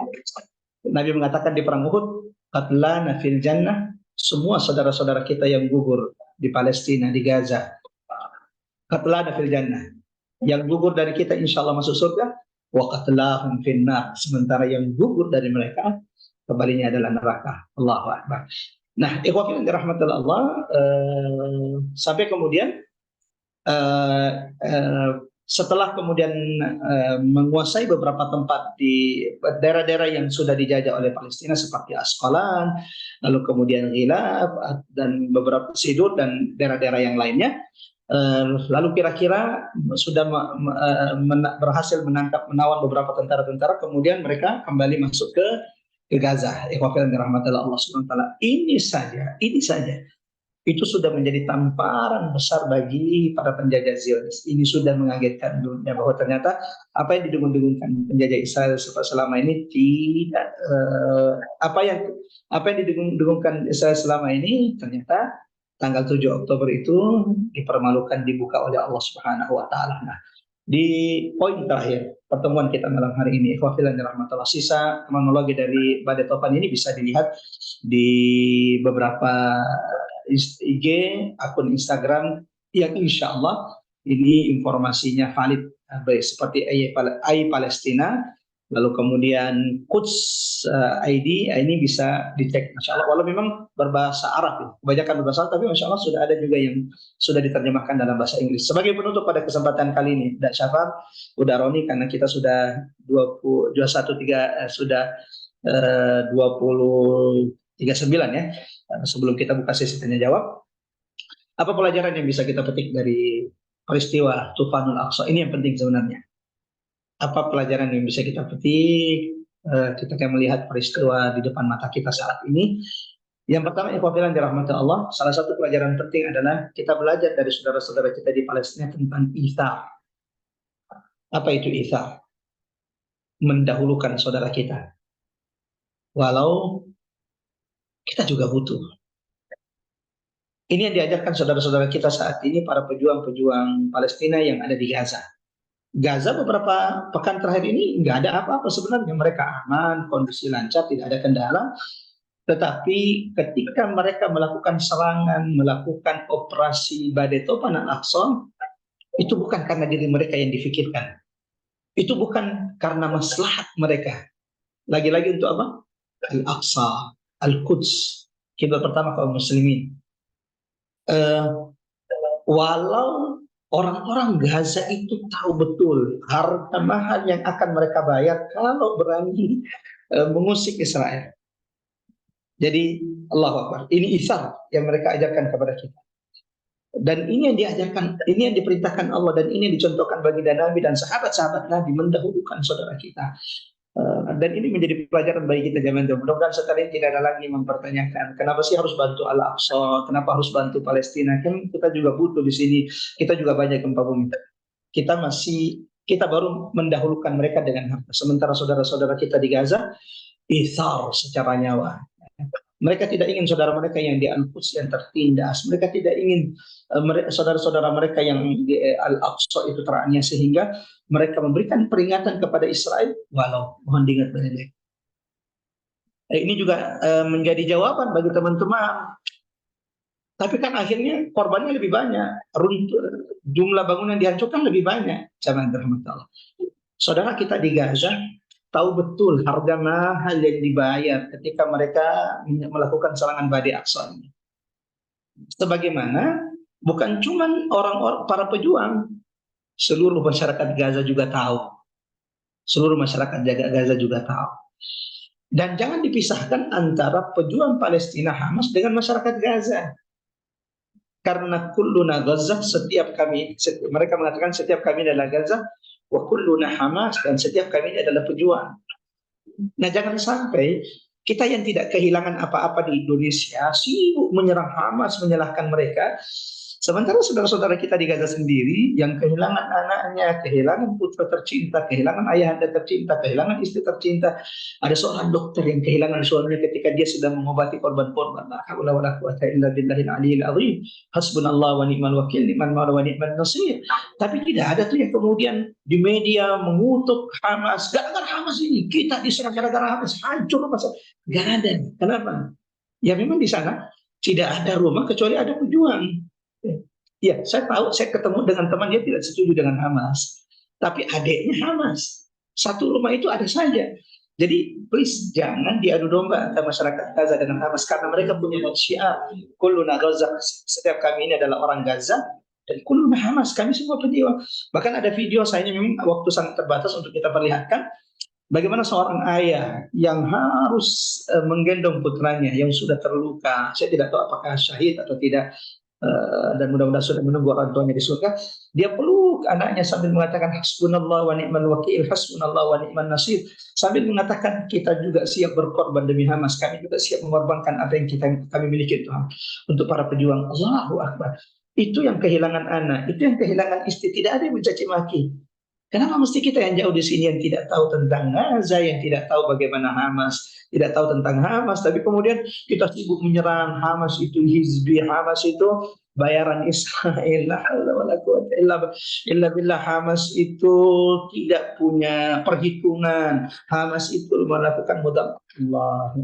di perang Uhud, qatlana fil jannah, semua saudara-saudara kita yang gugur di Palestina, di Gaza, qatlana fil jannah, yang gugur dari kita insya Allah masuk surga, wa qatlahum fin nar, sementara yang gugur dari mereka kembalinya adalah neraka. Allahu Akbar. Nah, ikhwan fillah rahmatullah Allah, sampai kemudian setelah kemudian menguasai beberapa tempat di daerah-daerah yang sudah dijajah oleh Palestina seperti Asqalan, lalu kemudian Ghilab dan beberapa Sidur dan daerah-daerah yang lainnya, lalu kira-kira sudah berhasil menawan beberapa tentara-tentara, kemudian mereka kembali masuk ke Gaza. Ikhwan rahmatullah Allah Subhanahu wa taala. Ini saja itu sudah menjadi tamparan besar bagi para penjajah Zionis. Ini sudah mengagetkan dunia bahwa ternyata apa yang didengung-dengungkan penjajah Israel selama ini tidak apa yang didengung-dengungkan Israel selama ini ternyata tanggal 7 Oktober itu dipermalukan, dibuka oleh Allah Subhanahu wa taala. Nah, di poin terakhir pertemuan kita malam hari ini, ikhwan fillah rahmatullah, sisa kronologi dari Badai Topan ini bisa dilihat di beberapa IG, akun Instagram yang insya Allah ini informasinya valid, seperti AI Palestina, lalu kemudian Quds ID, ini bisa dicek insya Allah, walau memang berbahasa Arab ya, kebanyakan berbahasa Arab, tapi insya Allah sudah ada juga yang sudah diterjemahkan dalam bahasa Inggris. Sebagai penutup pada kesempatan kali ini, Dak Syafar, udah Roni, karena kita sudah 20:39 ya, sebelum kita buka sesi tanya jawab, apa pelajaran yang bisa kita petik dari peristiwa Tufanul Aqsa ini yang penting sebenarnya? Apa pelajaran yang bisa kita petik kita akan melihat peristiwa di depan mata kita saat ini? Yang pertama, ikhwan fillah dirahmati Allah, salah satu pelajaran penting adalah kita belajar dari saudara-saudara kita di Palestina tentang itsar. Apa itu itsar? Mendahulukan saudara kita, walau kita juga butuh. Ini yang diajarkan saudara-saudara kita saat ini, para pejuang-pejuang Palestina yang ada di Gaza. Gaza beberapa pekan terakhir ini nggak ada apa-apa sebenarnya, mereka aman, kondisi lancar, tidak ada kendala. Tetapi ketika mereka melakukan serangan, melakukan operasi Badai Topan Al-Aqsa, itu bukan karena diri mereka yang difikirkan. Itu bukan karena maslahat mereka. Lagi-lagi untuk apa? Al-Aqsa, Al-Quds, kiblat pertama kaum muslimin. Walau orang-orang Gaza itu tahu betul harga mahal yang akan mereka bayar kalau berani mengusik Israel. Jadi Allahu Akbar, ini itsar yang mereka ajarkan kepada kita. Dan ini yang diajarkan, ini yang diperintahkan Allah, dan ini yang dicontohkan bagi Nabi dan sahabat-sahabat Nabi, mendahulukan saudara kita. Dan ini menjadi pelajaran bagi kita zaman dulu. Mudah-mudahan setelah ini tidak ada lagi mempertanyakan kenapa sih harus bantu Al-Aqsa, kenapa harus bantu Palestina, kan kita juga butuh di sini, kita juga banyak gempa bumi. Kita baru mendahulukan mereka dengan harta, sementara saudara-saudara kita di Gaza itsar secara nyawa. Mereka tidak ingin saudara mereka yang di Al-Quds yang tertindas. Mereka tidak ingin saudara-saudara mereka yang di Al-Aqsa itu teraniaya, sehingga mereka memberikan peringatan kepada Israel, walau mohon diingat baik-baik. Ini juga menjadi jawaban bagi teman-teman. Tapi kan akhirnya korbannya lebih banyak, jumlah bangunan dihancurkan lebih banyak. Jangan dirahmati Allah. Saudara kita di Gaza tahu betul harga mahal yang dibayar ketika mereka melakukan serangan Bani Aqsa ini. Sebagaimana bukan cuma orang-orang para pejuang, seluruh masyarakat Gaza juga tahu. Seluruh masyarakat Gaza juga tahu. Dan jangan dipisahkan antara pejuang Palestina Hamas dengan masyarakat Gaza. Karena kulluna Gaza, mereka mengatakan setiap kami adalah Gaza, wa kulluna Hamas, dan setiap kami adalah pejuang. Nah, jangan sampai kita yang tidak kehilangan apa-apa di Indonesia sibuk menyerang Hamas, menyalahkan mereka. Sementara saudara-saudara kita di Gaza sendiri yang kehilangan anaknya, kehilangan putra tercinta, kehilangan ayahanda tercinta, kehilangan istri tercinta. Ada seorang dokter yang kehilangan suaminya ketika dia sedang mengobati korban-korban. La haula wala quwata illa billahil aliyil azim. Hasbunallah wa ni'mal wakil, ni'mal maula wa ni'man nasir. Tapi tidak ada tuh yang kemudian di media mengutuk Hamas. Gara-gara Hamas ini kita diserang, gara-gara Hamas hancur apa? Gak ada. Kenapa? Ya memang di sana tidak ada rumah kecuali ada pejuang. Ya, saya tahu, saya ketemu dengan teman dia tidak setuju dengan Hamas, tapi adiknya Hamas. Satu rumah itu ada saja. Jadi please jangan diadu domba antara masyarakat Gaza dengan Hamas, karena mereka punya syiar kulluna Gaza, setiap kami ini adalah orang Gaza, dan kulluna Hamas, kami semua pejuang. Bahkan ada video, sayangnya memang waktu sangat terbatas untuk kita perlihatkan bagaimana seorang ayah yang harus menggendong putranya yang sudah terluka. Saya tidak tahu apakah syahid atau tidak, dan mudah-mudahan sudah menunggu orang tuanya di surga. Dia peluk anaknya sambil mengatakan hasbunallah wa ni'mal wakil, hasbunallah wa ni'man nasir, sambil mengatakan kita juga siap berkorban demi Hamas, kami juga siap mengorbankan apa yang kami miliki Tuhan untuk para pejuang. Allahu Akbar. Itu yang kehilangan anak, itu yang kehilangan istri, tidak ada yang mencaci maki. Kenapa mesti kita yang jauh di sini yang tidak tahu tentang Gaza, yang tidak tahu bagaimana Hamas, tidak tahu tentang Hamas, tapi kemudian kita sibuk menyerang Hamas itu hizbi, Hamas itu bayaran Israel. La haula wala quwata illa billah. Hamas itu tidak punya perhitungan. Hamas itu melakukan modal Allah.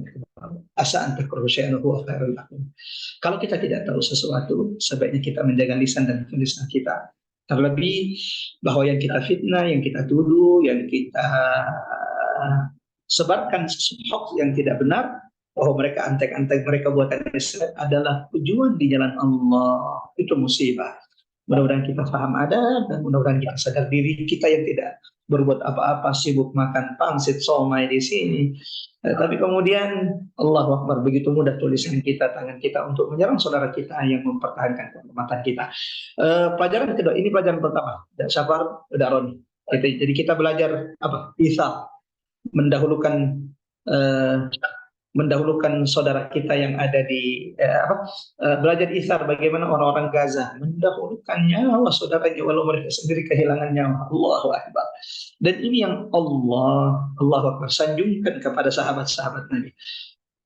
Asa anta kursya'an huwa khairul lakum. Kalau kita tidak tahu sesuatu, sebaiknya kita menjaga lisan dan tulisan kita. Terlebih bahwa yang kita fitnah, yang kita tuduh, yang kita sebarkan hoax yang tidak benar, bahwa mereka antek-antek, mereka buatan Israel adalah tujuan di jalan Allah. Itu musibah. Mudah-mudahan kita paham adab, dan mudah-mudahan kita sadar diri kita yang tidak berbuat apa-apa, sibuk makan pangsit somai di sini. Tapi kemudian Allahu Akbar, begitu mudah tulisan kita, tangan kita untuk menyerang saudara kita yang mempertahankan kehormatan kita. Pelajaran kedua, ini pelajaran pertama. Syafar, udah Roni. Jadi kita belajar apa? Isa mendahulukan saudara kita yang ada di belajar isar bagaimana orang-orang Gaza mendahulukan nyawa saudaranya walau mereka sendiri kehilangan nyawa. Allahu Akbar. Dan ini yang Allahu Akbar sanjungkan kepada sahabat-sahabat Nabi.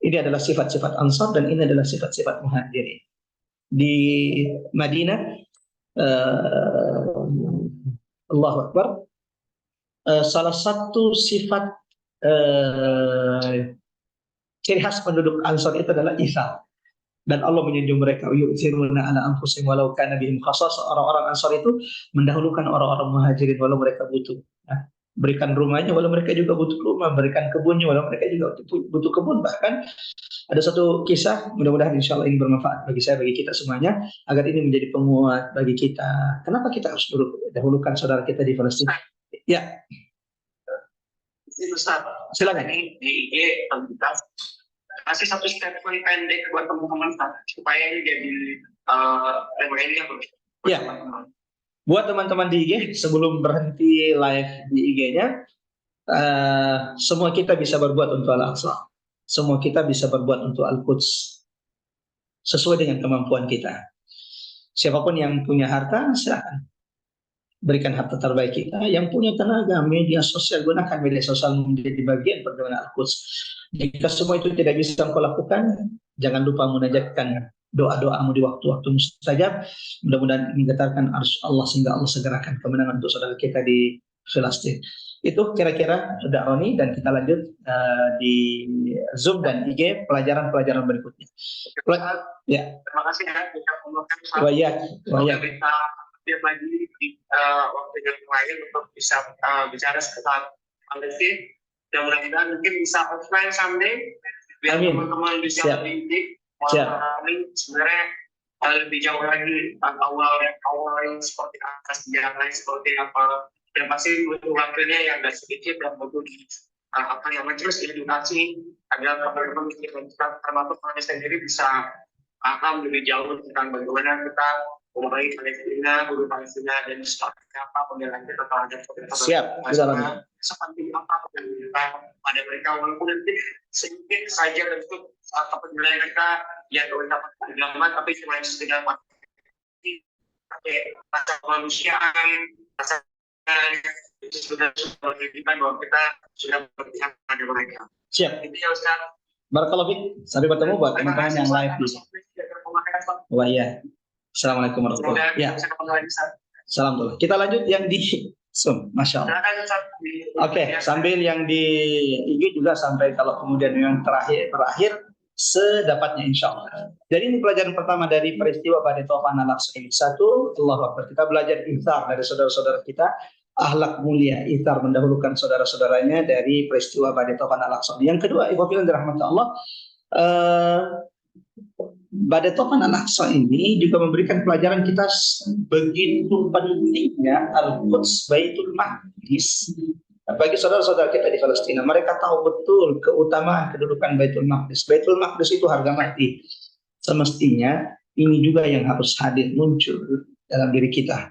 Ini adalah sifat-sifat Ansar dan ini adalah sifat-sifat Muhajirin. Di Madinah, Allahu Akbar, salah satu sifat ciri khas penduduk Ansar itu adalah Isa. Dan Allah menjunjung mereka, yu'thiruna ala anfusihim walau kana bihim khassasah. Orang-orang Ansar itu mendahulukan orang-orang Muhajirin walau mereka butuh. Nah, berikan rumahnya walau mereka juga butuh rumah, berikan kebunnya walau mereka juga butuh kebun. Bahkan ada satu kisah, mudah-mudahan insya Allah ini bermanfaat bagi saya, bagi kita semuanya, agar ini menjadi penguat bagi kita. Kenapa kita harus dahulukan saudara kita di Palestina? Ya. Ustaz, silakan. Ini di IG kasih satu statement pendek buat teman-teman supaya ini jadi reminder. Ya. Buat teman-teman di IG, sebelum berhenti live di IG-nya, semua kita bisa berbuat untuk Al-Aqsa. Semua kita bisa berbuat untuk Al-Quds. Sesuai dengan kemampuan kita. Siapapun yang punya harta, silakan. Berikan harta terbaik kita. Yang punya tenaga, media sosial, gunakan media sosial menjadi bagian perjuangan Al-Quds. Jika semua itu tidak bisa engkau lakukan, jangan lupa munajatkan doa-doamu di waktu-waktu mustajab. Mudah-mudahan menggetarkan arsh Allah sehingga Allah segerakan kemenangan untuk saudara kita di Filistin. Itu kira-kira sudah Roni, dan kita lanjut di Zoom dan IG pelajaran-pelajaran berikutnya. Ya. Terima kasih ya. Wayak. dia lagi di waktu yang lain untuk bisa bicara seputar Palestina. Dan mudah-mudahan mungkin bisa offline someday biar teman-teman bisa lebih sebenarnya lebih jauh lagi awal seperti apa, sejarah seperti apa, dan pasti butuh waktunya yang nggak sedikit dan butuh apa yang terus edukasi agar teman-teman termasuk kami sendiri bisa paham lebih jauh tentang bagaimana kita memulai Palestina, guru Palestina, dan seperti apa pembelaan kita terhadap seperti apa pembelaan kita pada mereka, walaupun nanti sedikit saja bentuk pembelaan kita yang dapat agama, tapi cuma sekedar pakai rasa kemanusiaan, rasa itu sudah menunjukkan bahwa kita sudah berpihak pada mereka. Siap. Itu ya Ustaz. Barakallahu fiik. Sampai bertemu buat teman-teman yang live di. Wah iya. Assalamualaikum warahmatullahi wabarakatuh. Ya. Salam dulu. Kita lanjut yang di Zoom. Masya Allah. Oke, sambil yang di IG juga sampai kalau kemudian yang terakhir sedapatnya insya Allah. Jadi ini pelajaran pertama dari peristiwa Badai Tofan Al-Aqsa ini. Satu, Allahu Akbar. Kita belajar ihtar dari saudara-saudara kita. Akhlak mulia, ihtar mendahulukan saudara-saudaranya dari peristiwa Badai Tofan Al-Aqsa. Yang kedua, ikhwafillah dirahmati Allah, Badai Tofan Al-Aqsa ini juga memberikan pelajaran kita begitu pentingnya Al-Quds Baitul Maqdis bagi saudara-saudara kita di Palestina. Mereka tahu betul keutamaan kedudukan Baitul Maqdis. Baitul Maqdis itu harga mati. Semestinya ini juga yang harus hadir muncul dalam diri kita.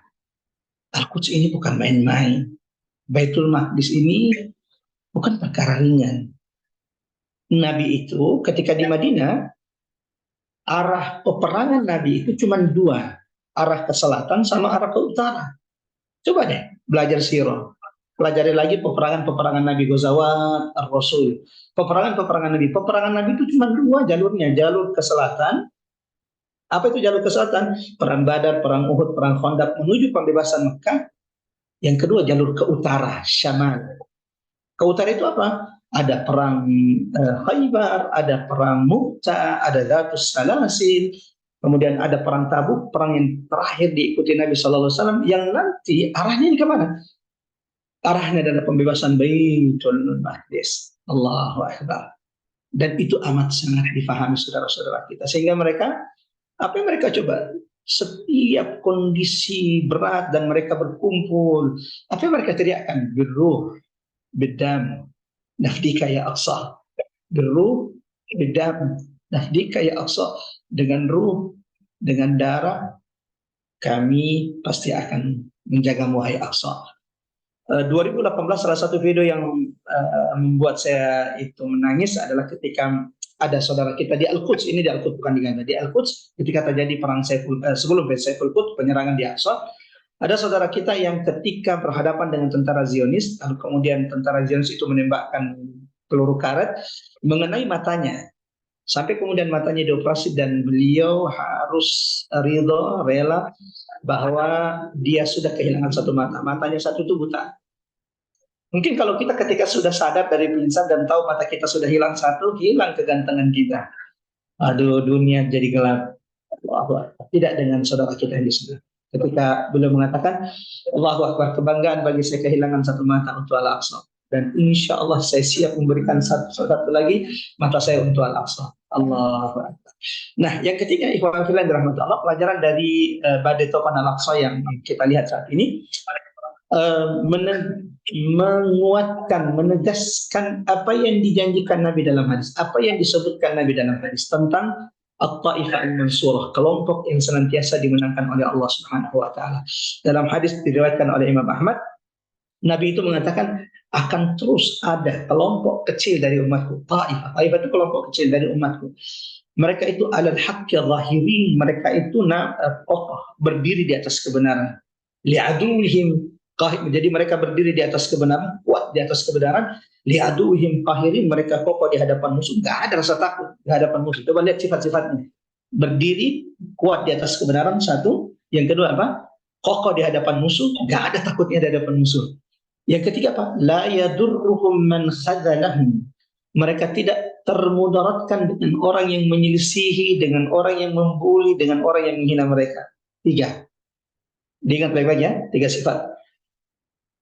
Al-Quds ini bukan main-main. Baitul Maqdis ini bukan perkara ringan. Nabi itu ketika di Madinah, arah peperangan Nabi itu cuma dua, arah ke selatan sama arah ke utara. Coba deh belajar sirah, pelajari lagi peperangan Nabi Ghazawat Ar-Rasul, peperangan Nabi itu cuma dua jalurnya, jalur ke selatan. Apa itu jalur ke selatan? Perang Badar, perang Uhud, perang Khandaq menuju pembebasan Mekah. Yang kedua jalur ke utara, Syamal. Ke utara itu apa? Ada perang Khaybar, ada perang Mu'tah, ada Dhatus Salasil, kemudian ada perang Tabuk, perang yang terakhir diikuti Nabi SAW, yang nanti arahnya ini kemana? Arahnya adalah pembebasan Baitul Maqdis. Allahu Akbar. Dan itu amat sangat difahami saudara-saudara kita. Sehingga mereka, apa yang mereka coba? Setiap kondisi berat dan mereka berkumpul, apa yang mereka teriakkan? Birruh, bidam, nafdika ya Aqsa. Berruh, bidam, nafdika ya Aqsa. Dengan ruh, dengan darah, kami pasti akan menjaga wahai Aqsa. 2018 salah satu video yang membuat saya itu menangis adalah ketika ada saudara kita di Al-Quds, ini di Al-Quds bukan di Gaza, di Al-Quds ketika terjadi perang sebelum Saiful Quds, penyerangan di Aqsa. Ada saudara kita yang ketika berhadapan dengan tentara Zionis, lalu kemudian tentara Zionis itu menembakkan peluru karet mengenai matanya, sampai kemudian matanya dioperasi dan beliau harus rela bahwa dia sudah kehilangan satu mata, matanya satu itu buta. Mungkin kalau kita ketika sudah sadar dari pingsan dan tahu mata kita sudah hilang satu, hilang kegantengan kita. Aduh, dunia jadi gelap. Tidak dengan saudara kita yang di sebelah. Ketika beliau mengatakan, Allahu Akbar, kebanggaan bagi saya kehilangan satu mata untuk Al-Aqsa. Dan insya Allah saya siap memberikan satu lagi mata saya untuk Al-Aqsa. Allahu Akbar. Nah, yang ketiga, ikhwan fillah dirahmati Allah, pelajaran dari Badai Tofan Al-Aqsa yang kita lihat saat ini, menguatkan, menegaskan apa yang dijanjikan Nabi dalam hadis, apa yang disebutkan Nabi dalam hadis tentang At-Ta'ifah Al-Mansurah, kelompok yang senantiasa dimenangkan oleh Allah Subhanahu wa taala. Dalam hadis diriwayatkan oleh Imam Ahmad, Nabi itu mengatakan akan terus ada kelompok kecil dari umatku. Ta'ifah itu kelompok kecil dari umatku. Mereka itu alal haqqi zahirin, mereka itu berdiri di atas kebenaran. Li'aduhim, jadi mereka berdiri di atas kebenaran, kuat di atas kebenaran. Li'aduhim qahirin, mereka kokoh di hadapan musuh, enggak ada rasa takut di hadapan musuh. Coba lihat sifat-sifatnya. Berdiri kuat di atas kebenaran, satu. Yang kedua apa? Kokoh di hadapan musuh, enggak ada takutnya di hadapan musuh. Yang ketiga apa? La yadurruhum man khadzalahum. Mereka tidak termudaratkan dengan orang yang menyelisihi, dengan orang yang membuli, dengan orang yang menghina mereka. Tiga. Diingat baik-baik ya, 3 sifat.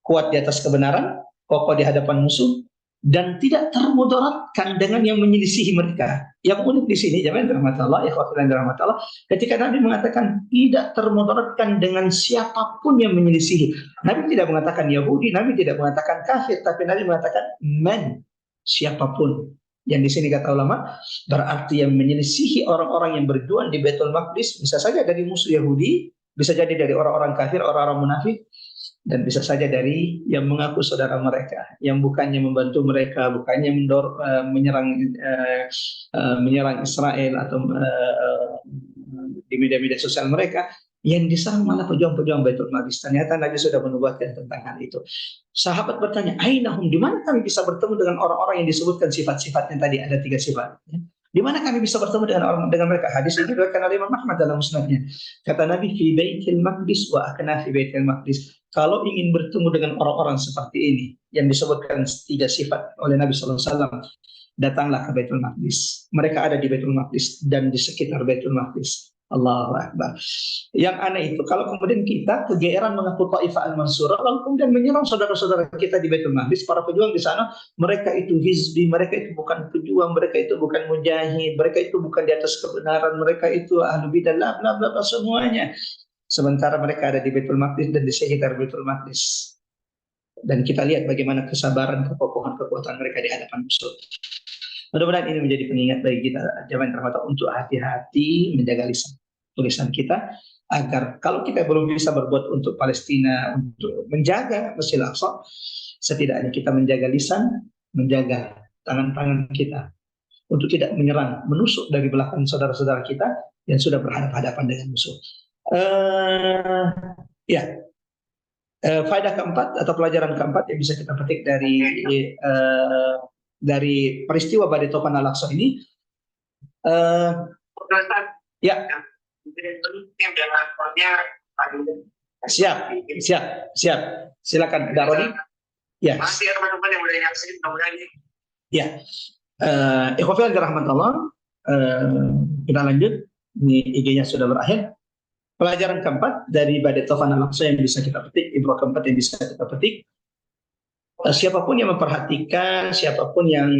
Kuat di atas kebenaran, kokoh di hadapan musuh, dan tidak termudaratkan dengan yang menyelisihi mereka. Yang unik di sini, jamaah dirahmati Allah, ikhwati yang dirahmati Allah, ketika Nabi mengatakan tidak termudaratkan dengan siapapun yang menyelisihi. Nabi tidak mengatakan Yahudi, Nabi tidak mengatakan kafir, tapi Nabi mengatakan man, siapapun. Yang di sini kata ulama, berarti yang menyelisihi orang-orang yang berjuang di Baitul Maqdis bisa saja dari musuh Yahudi, bisa jadi dari orang-orang kafir, orang-orang munafik, dan bisa saja dari yang mengaku saudara mereka, yang bukannya membantu mereka, bukannya menyerang Israel atau di media-media sosial mereka, yang diserang malah pejuang-pejuang Baitul Maqdis. Ternyata Nabi sudah menubuatkan tentang hal itu. Sahabat bertanya, Ainahum, di mana kami bisa bertemu dengan orang-orang yang disebutkan sifat-sifatnya tadi, ada 3 sifat. Di mana kami bisa bertemu dengan mereka? Hadis ini diriwayatkan oleh Imam Ahmad dalam musnadnya. Kata Nabi, fi Baitil Maqdis wa akna fi Baitil Maqdis. Kalau ingin bertemu dengan orang-orang seperti ini yang disebutkan 3 sifat oleh Nabi sallallahu alaihi wasallam, datanglah ke Baitul Maqdis. Mereka ada di Baitul Maqdis dan di sekitar Baitul Maqdis. Allahu Akbar. Yang aneh itu kalau kemudian kita kegeeran mengaku Taifah Al-Mansurah lalu kemudian menyerang saudara-saudara kita di Baitul Maqdis, para pejuang di sana, mereka itu hizbi, mereka itu bukan pejuang, mereka itu bukan mujahid, mereka itu bukan di atas kebenaran, mereka itu ahlu bidah, bla bla bla semuanya. Sementara mereka ada di Baitul Maqdis dan di sekitar Baitul Maqdis. Dan kita lihat bagaimana kesabaran, kekokohan, kekuatan mereka di hadapan musuh. Mudah-mudahan ini menjadi pengingat bagi kita jamaah rahmat untuk hati-hati menjaga lisan tulisan kita, agar kalau kita belum bisa berbuat untuk Palestina, untuk menjaga Masjidil Aqsa, setidaknya kita menjaga lisan, menjaga tangan-tangan kita untuk tidak menyerang, menusuk dari belakang saudara-saudara kita yang sudah berhadapan dengan musuh. Faedah keempat atau pelajaran keempat yang bisa kita petik dari peristiwa Badai Tofan Al-Aqsa ini, siap, silakan Kak Roni. Ya. Masih teman-teman yang udah nyaksiin, kemudian ya, ikhwafil rahmatullah, kita lanjut. Ini IG-nya sudah berakhir. Pelajaran keempat dari Badai Tofan Al-Aqsa yang bisa kita petik, ibrah keempat yang bisa kita petik. Siapapun yang memperhatikan, siapapun yang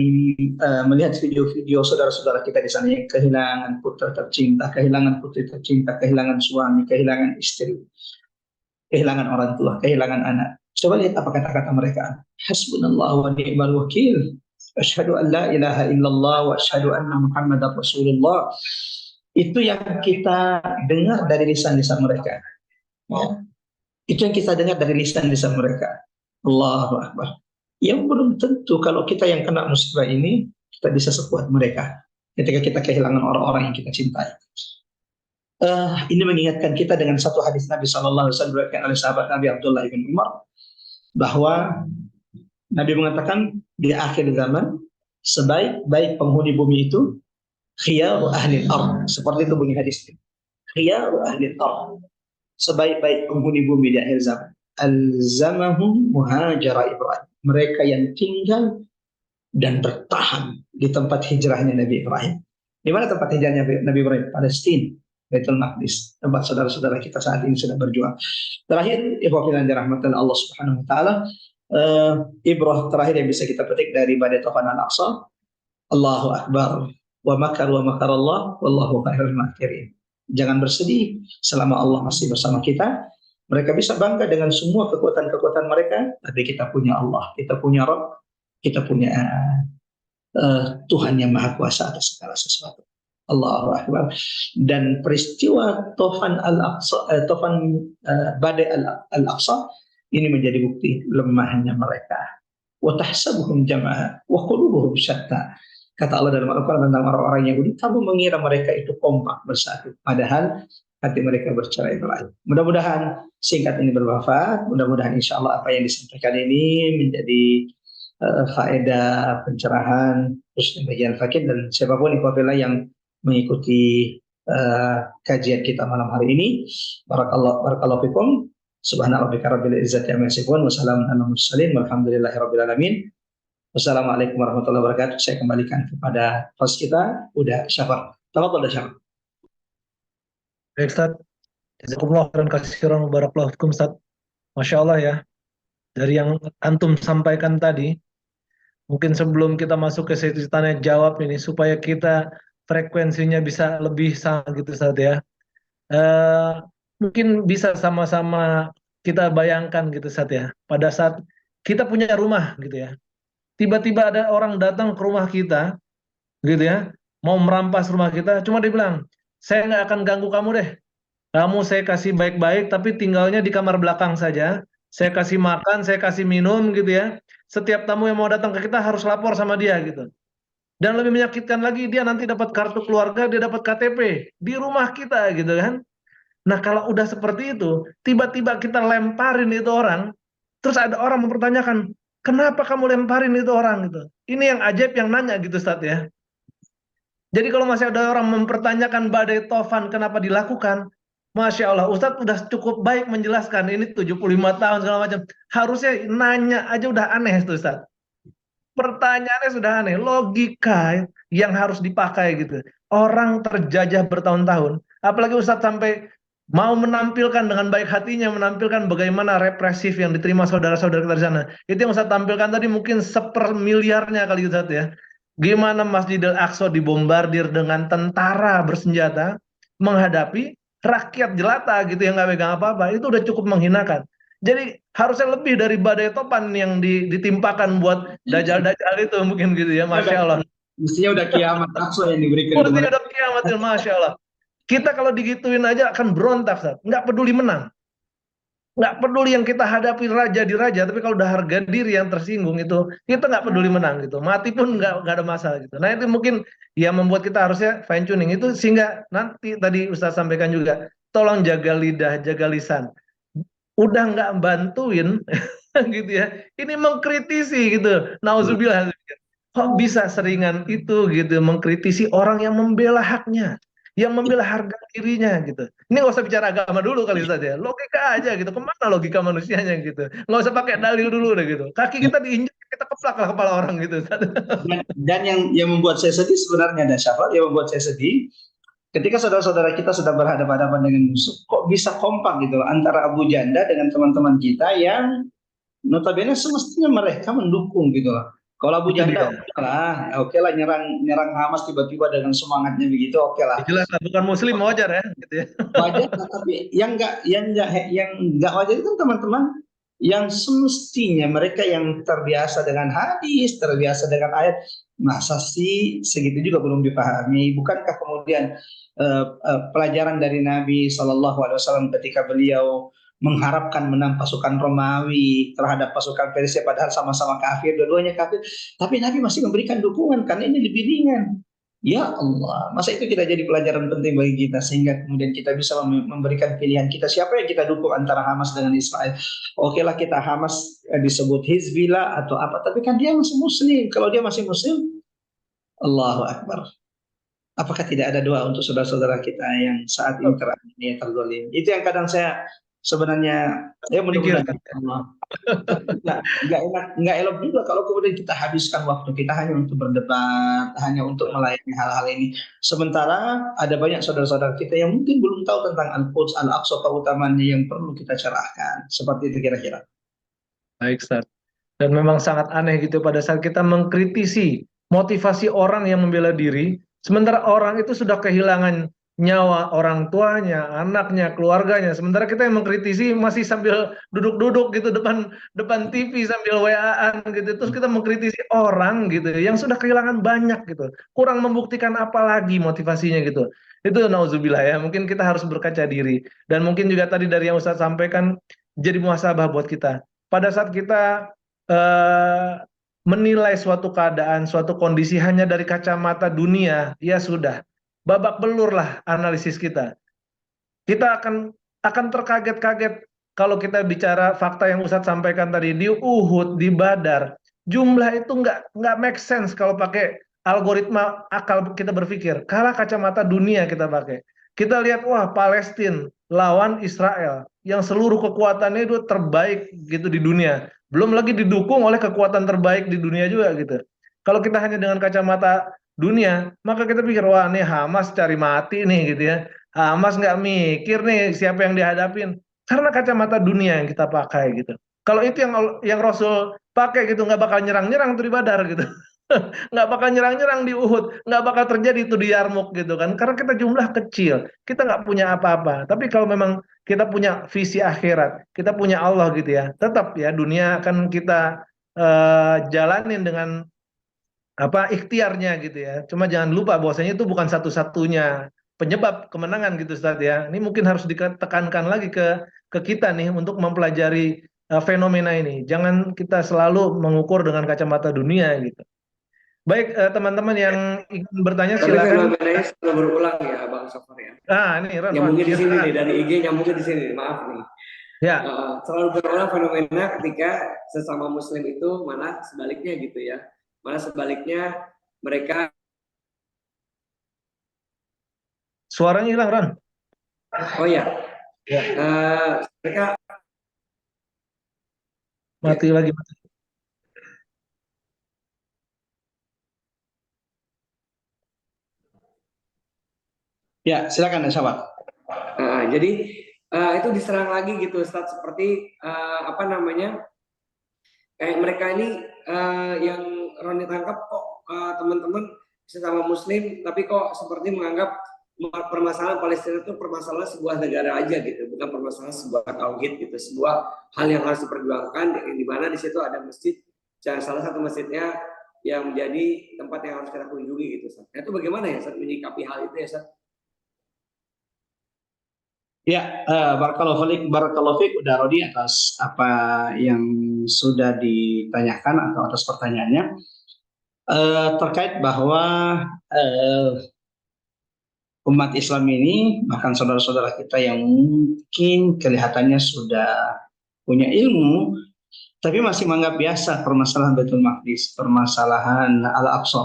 melihat video-video saudara-saudara kita di sana yang kehilangan putra tercinta, kehilangan putri tercinta, kehilangan suami, kehilangan istri, kehilangan orang tua, kehilangan anak. Coba lihat apa kata-kata mereka. Hasbunallah wa ni'mal wakil. Asyhadu an la ilaha illallah wa asyhadu anna Muhammadar Rasulullah. Itu yang kita dengar dari lisan-lisan mereka. Ya. Itu yang kita dengar dari lisan-lisan mereka. Allahu Akbar. Yang belum tentu kalau kita yang kena musibah ini kita bisa sekuat mereka ketika kita kehilangan orang-orang yang kita cintai. Ini mengingatkan kita dengan satu hadis Nabi Sallallahu Alaihi Wasallam diriwayatkan oleh sahabat Nabi Abdullah bin Umar, bahwa Nabi mengatakan di akhir zaman sebaik-baik penghuni bumi itu khiyaru ahli al-ard. Seperti itu bunyi hadisnya. Khiyaru ahli al-ard. Sebaik-baik penghuni bumi di akhir zaman. Alzamahum muhajara Ibrahim. Mereka yang tinggal dan bertahan di tempat hijrahnya Nabi Ibrahim. Di mana tempat hijrahnya Nabi Ibrahim? Palestina, Baitul Maqdis, tempat saudara-saudara kita saat ini sedang berjuang. Terakhir, ikhwafil rahmatan Allah Subhanahu wa taala, ibrah terakhir yang bisa kita petik dari Badai Tofan Al-Aqsa. Allahu Akbar. Wa makar Allah wallahu khairul makirin. Jangan bersedih selama Allah masih bersama kita. Mereka bisa bangga dengan semua kekuatan-kekuatan mereka, tapi kita punya Allah, kita punya Rabb, kita punya Tuhan yang Maha Kuasa atas segala sesuatu. Allahu Akbar. Dan peristiwa Tofan Al-Aqsa, Badai Al-Aqsa ini menjadi bukti lemahnya mereka. Wa tahsabuhum jama'a wa qulubuhum syatta. Kata Allah dalam Al-Quran tentang orang-orang Yahudi, kamu mengira mereka itu kompak bersatu, padahal hati mereka bercerai-berai. Mudah-mudahan singkat ini bermanfaat. Mudah-mudahan insya Allah apa yang disampaikan ini menjadi faedah, pencerahan, terus bagian fakir, dan siapapun ikhwafillah yang mengikuti kajian kita malam hari ini. Barakallahu fikum. Subhana rabbika rabbil izzati amma yasifun wa salamun alal mursalin walhamdulillahi rabbil alamin. Wassalamualaikum warahmatullahi wabarakatuh. Saya kembalikan kepada host kita, Uda Syafar. Tafadhol Uda Syafar. Baik, Ustaz. Jazakumullah khairan katsiran, barakallahu fikum Ustaz. Masya Allah ya, dari yang antum sampaikan tadi, mungkin sebelum kita masuk ke sesi tanya jawab ini, supaya kita frekuensinya bisa lebih sama gitu Ustaz ya. Eh, Mungkin bisa sama-sama kita bayangkan gitu Ustaz ya, pada saat kita punya rumah gitu ya, tiba-tiba ada orang datang ke rumah kita gitu ya, mau merampas rumah kita, cuma dia bilang, saya nggak akan ganggu kamu deh, kamu saya kasih baik-baik tapi tinggalnya di kamar belakang saja, saya kasih makan, saya kasih minum gitu ya, setiap tamu yang mau datang ke kita harus lapor sama dia gitu. Dan lebih menyakitkan lagi, dia nanti dapat kartu keluarga, dia dapat KTP di rumah kita gitu kan. Nah kalau udah seperti itu, tiba-tiba kita lemparin itu orang, terus ada orang mempertanyakan, kenapa kamu lemparin itu orang gitu. Ini yang ajaib yang nanya gitu Ustaz ya. Jadi kalau masih ada orang mempertanyakan badai tofan kenapa dilakukan, Masya Allah, Ustadz udah cukup baik menjelaskan, ini 75 tahun segala macam. Harusnya nanya aja udah aneh itu Ustadz. Pertanyaannya sudah aneh, logika yang harus dipakai gitu. Orang terjajah bertahun-tahun, apalagi Ustadz sampai mau menampilkan dengan baik hatinya, menampilkan bagaimana represif yang diterima saudara-saudara kita di sana. Itu yang Ustadz tampilkan tadi mungkin sepermiliarnya kali Ustadz ya. Gimana Masjidil Aqsa dibombardir dengan tentara bersenjata menghadapi rakyat jelata gitu yang nggak pegang apa-apa, itu udah cukup menghinakan. Jadi harusnya lebih dari badai topan yang ditimpakan buat dajal-dajal itu mungkin gitu ya, Masya Allah. Mestinya udah kiamat Aqsa yang diberikan Mestinya udah kiamat ya, Masya Allah. Kita kalau digituin aja akan berontak, Ustaz. Nggak peduli menang. Nggak peduli yang kita hadapi raja di raja, tapi kalau udah harga diri yang tersinggung itu, kita nggak peduli menang gitu. Mati pun nggak ada masalah gitu. Nah itu mungkin yang membuat kita harusnya fine tuning itu, sehingga nanti tadi Ustaz sampaikan juga, tolong jaga lidah, jaga lisan. Udah nggak bantuin gitu ya, ini mengkritisi gitu. Nauzubillah, kok bisa seringan itu gitu mengkritisi orang yang membela haknya, yang membela harga dirinya gitu. Ini nggak usah bicara agama dulu kali saja, logika aja gitu. Kemana logika manusianya gitu? Nggak usah pakai dalil dulu deh gitu. Kaki kita diinjak, kita keplak lah kepala orang gitu. Dan yang membuat saya sedih sebenarnya, dan Syafat, yang membuat saya sedih ketika saudara-saudara kita sudah berhadapan-hadapan dengan musuh, kok bisa kompak gitu antara Abu Janda dengan teman-teman kita yang notabene semestinya mereka mendukung gitu loh. Kalau Abu Janda oke lah nyerang Hamas tiba-tiba dengan semangatnya begitu, oke lah. Jelas bukan muslim, wajar ya gitu ya. Wajar, tapi yang nggak wajar itu teman-teman yang semestinya mereka yang terbiasa dengan hadis, terbiasa dengan ayat, masa sih segitu juga belum dipahami? Bukankah kemudian pelajaran dari Nabi SAW ketika beliau mengharapkan menang pasukan Romawi terhadap pasukan Persia, padahal sama-sama kafir, dua-duanya kafir, tapi Nabi masih memberikan dukungan karena ini lebih ringan. Ya Allah, masa itu tidak jadi pelajaran penting bagi kita sehingga kemudian kita bisa memberikan pilihan kita siapa yang kita dukung antara Hamas dengan Israel. Oke lah kita Hamas disebut Hizbillah atau apa, tapi kan dia masih Muslim. Kalau dia masih Muslim, Allahu Akbar. Apakah tidak ada doa untuk saudara-saudara kita yang saat ini terzalim? Itu yang kadang saya sebenarnya ya mudah-mudahan Allah. Nggak elok juga kalau kemudian kita habiskan waktu kita hanya untuk berdebat, hanya untuk melayani hal-hal ini. Sementara ada banyak saudara-saudara kita yang mungkin belum tahu tentang Al-Quds, Al-Aqsa, keutamaannya yang perlu kita cerahkan. Seperti itu kira-kira. Baik, Ustaz. Dan memang sangat aneh gitu pada saat kita mengkritisi motivasi orang yang membela diri, sementara orang itu sudah kehilangan nyawa orang tuanya, anaknya, keluarganya. Sementara kita yang mengkritisi masih sambil duduk-duduk gitu depan TV sambil WA-an gitu. Terus kita mengkritisi orang gitu yang sudah kehilangan banyak gitu. Kurang membuktikan apa lagi motivasinya gitu. Itu nauzubillah ya. Mungkin kita harus berkaca diri. Dan mungkin juga tadi dari yang Ustaz sampaikan jadi muhasabah buat kita. Pada saat kita menilai suatu keadaan, suatu kondisi hanya dari kacamata dunia, ya sudah. Babak belur lah analisis kita. Kita akan terkaget-kaget kalau kita bicara fakta yang Ustadz sampaikan tadi di Uhud, di Badar. Jumlah itu nggak make sense kalau pakai algoritma akal kita berpikir. Kalah kacamata dunia kita pakai. Kita lihat wah Palestina lawan Israel yang seluruh kekuatannya itu terbaik gitu di dunia. Belum lagi didukung oleh kekuatan terbaik di dunia juga gitu. Kalau kita hanya dengan kacamata dunia, maka kita pikir wah ini Hamas cari mati nih gitu ya. Mas nggak mikir nih siapa yang dihadapin, karena kacamata dunia yang kita pakai gitu. Kalau itu yang Rasul pakai gitu, nggak bakal nyerang-nyerang tuh di Badar gitu. Nggak bakal nyerang-nyerang di Uhud, nggak bakal terjadi itu di Yarmuk gitu kan, karena kita jumlah kecil, kita nggak punya apa-apa. Tapi kalau memang kita punya visi akhirat, kita punya Allah gitu ya, tetap ya dunia akan kita jalanin dengan apa ikhtiarnya gitu ya. Cuma jangan lupa bahwasanya itu bukan satu-satunya penyebab kemenangan gitu Ustaz ya. Ini mungkin harus ditekankan lagi ke kita nih untuk mempelajari fenomena ini. Jangan kita selalu mengukur dengan kacamata dunia gitu. Baik, teman-teman yang ingin bertanya Tapi silakan. fenomenanya selalu berulang ya Bang Safar ya. Ini Ron, Nyambungnya di sini silakan. nih, dari IG nyambungnya di sini, maaf nih. Ya, Selalu berulang fenomena ketika sesama muslim itu malah sebaliknya gitu ya. Malah sebaliknya mereka suaranya hilang Ron. oh ya, Ya, mereka mati lagi. Ya, silakan Syawal. jadi itu diserang lagi gitu Ustaz, seperti apa namanya, kayak mereka ini yang Roni tangkap kok teman-teman sesama muslim tapi kok seperti menganggap permasalahan Palestina itu permasalahan sebuah negara aja gitu, bukan permasalahan sebuah tauhid gitu, sebuah hal yang harus diperjuangkan, di mana di situ ada masjid, salah satu masjidnya yang menjadi tempat yang harus kita kunjungi gitu Ustaz. Itu bagaimana ya Ustaz menyikapi hal itu ya Ustaz? Ya, barakallahu fiik udah Rodi atas apa yang sudah ditanyakan atau atas pertanyaannya terkait bahwa umat Islam ini, bahkan saudara-saudara kita yang mungkin kelihatannya sudah punya ilmu, tapi masih menganggap biasa permasalahan Baitul Maqdis, permasalahan Al-Aqsa,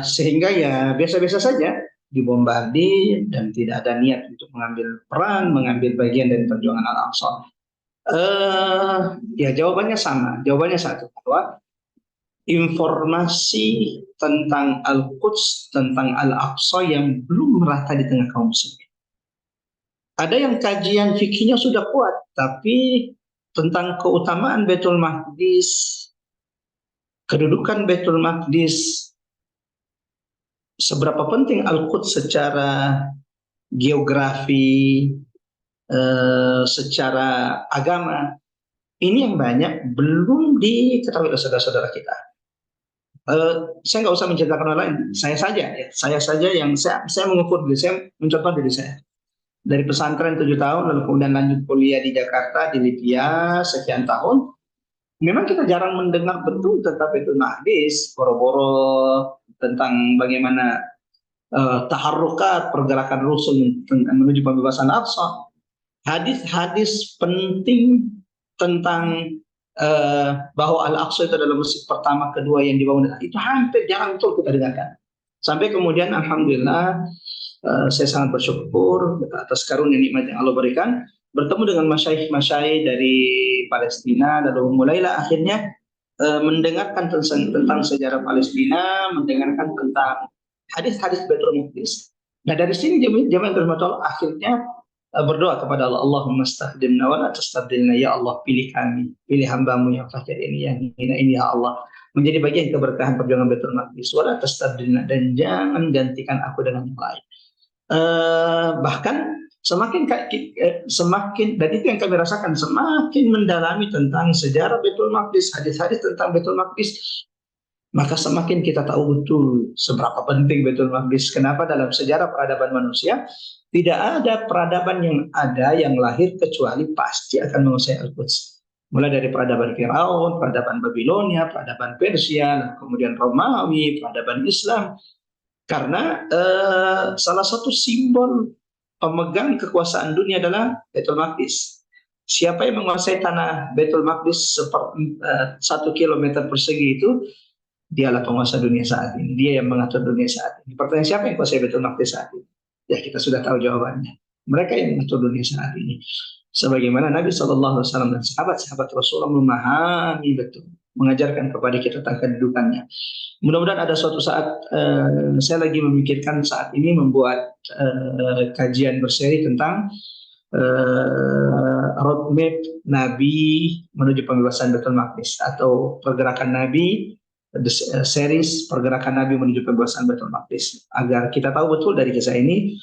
sehingga ya biasa-biasa saja dibombardir dan tidak ada niat untuk mengambil peran, mengambil bagian dari perjuangan Al-Aqsa. Ya jawabannya sama, jawabannya satu, bahwa informasi tentang Al-Quds, tentang Al-Aqsa yang belum merata di tengah kaum muslimin. Ada yang kajian fikihnya sudah kuat, tapi tentang keutamaan Baitul Maqdis, kedudukan Baitul Maqdis, seberapa penting Al-Quds secara geografi, secara agama, ini yang banyak belum diketahui oleh saudara-saudara kita. Saya nggak usah menceritakan orang lain, saya saja yang saya mengukur diri saya, mencontoh diri saya dari pesantren 7 tahun lalu kemudian lanjut kuliah di Jakarta, di Libya sekian tahun. Memang kita jarang mendengar betul tentang Baitul Maqdis, boro-boro tentang bagaimana taharrukat, pergerakan Rasul menuju pembebasan Al-Aqsa. Hadis-hadis penting tentang bahwa Al-Aqsa itu adalah masjid pertama, kedua yang dibangun, itu hampir jarang betul kita dengarkan. Sampai kemudian alhamdulillah saya sangat bersyukur atas karunia nikmat yang Allah berikan, bertemu dengan masyaikh dari Palestina, lalu mulailah akhirnya mendengarkan tentang sejarah Palestina, mendengarkan tentang hadis-hadis Baitul Maqdis. Nah dari sini jemaah Allah akhirnya berdoa kepada Allah, Allahumma stahdimna wa la tastabdilna, ya Allah pilih kami, pilih hambamu yang fakir ini, yang hina ini ya Allah, menjadi bagian keberkahan perjuangan Baitul Maqdis, wa la tastabdilna, dan jangan gantikan aku dengan yang lain. Bahkan semakin dan itu yang kami rasakan, semakin mendalami tentang sejarah Baitul Maqdis, hadis-hadis tentang Baitul Maqdis, maka semakin kita tahu betul seberapa penting Baitul Maqdis. Kenapa dalam sejarah peradaban manusia tidak ada peradaban yang ada yang lahir kecuali pasti akan menguasai Al-Quds. Mulai dari peradaban Firaun, peradaban Babilonia, peradaban Persia, kemudian Romawi, peradaban Islam. Karena salah satu simbol pemegang kekuasaan dunia adalah Baitul Maqdis. Siapa yang menguasai tanah Baitul Maqdis 1 kilometer persegi itu, dialah penguasa dunia saat ini. Dia yang mengatur dunia saat ini. Pertanyaan, siapa yang menguasai Baitul Maqdis saat ini? Ya kita sudah tahu jawabannya. Mereka yang mengatur dunia saat ini. Sebagaimana Nabi SAW dan sahabat-sahabat Rasulullah memahami betul mengajarkan kepada kita tentang kedudukannya. Mudah-mudahan ada suatu saat saya lagi memikirkan saat ini membuat kajian berseri tentang roadmap Nabi menuju pembebasan Baitul Maqdis atau pergerakan Nabi, series pergerakan Nabi menuju pembebasan Baitul Maqdis, agar kita tahu betul dari kisah ini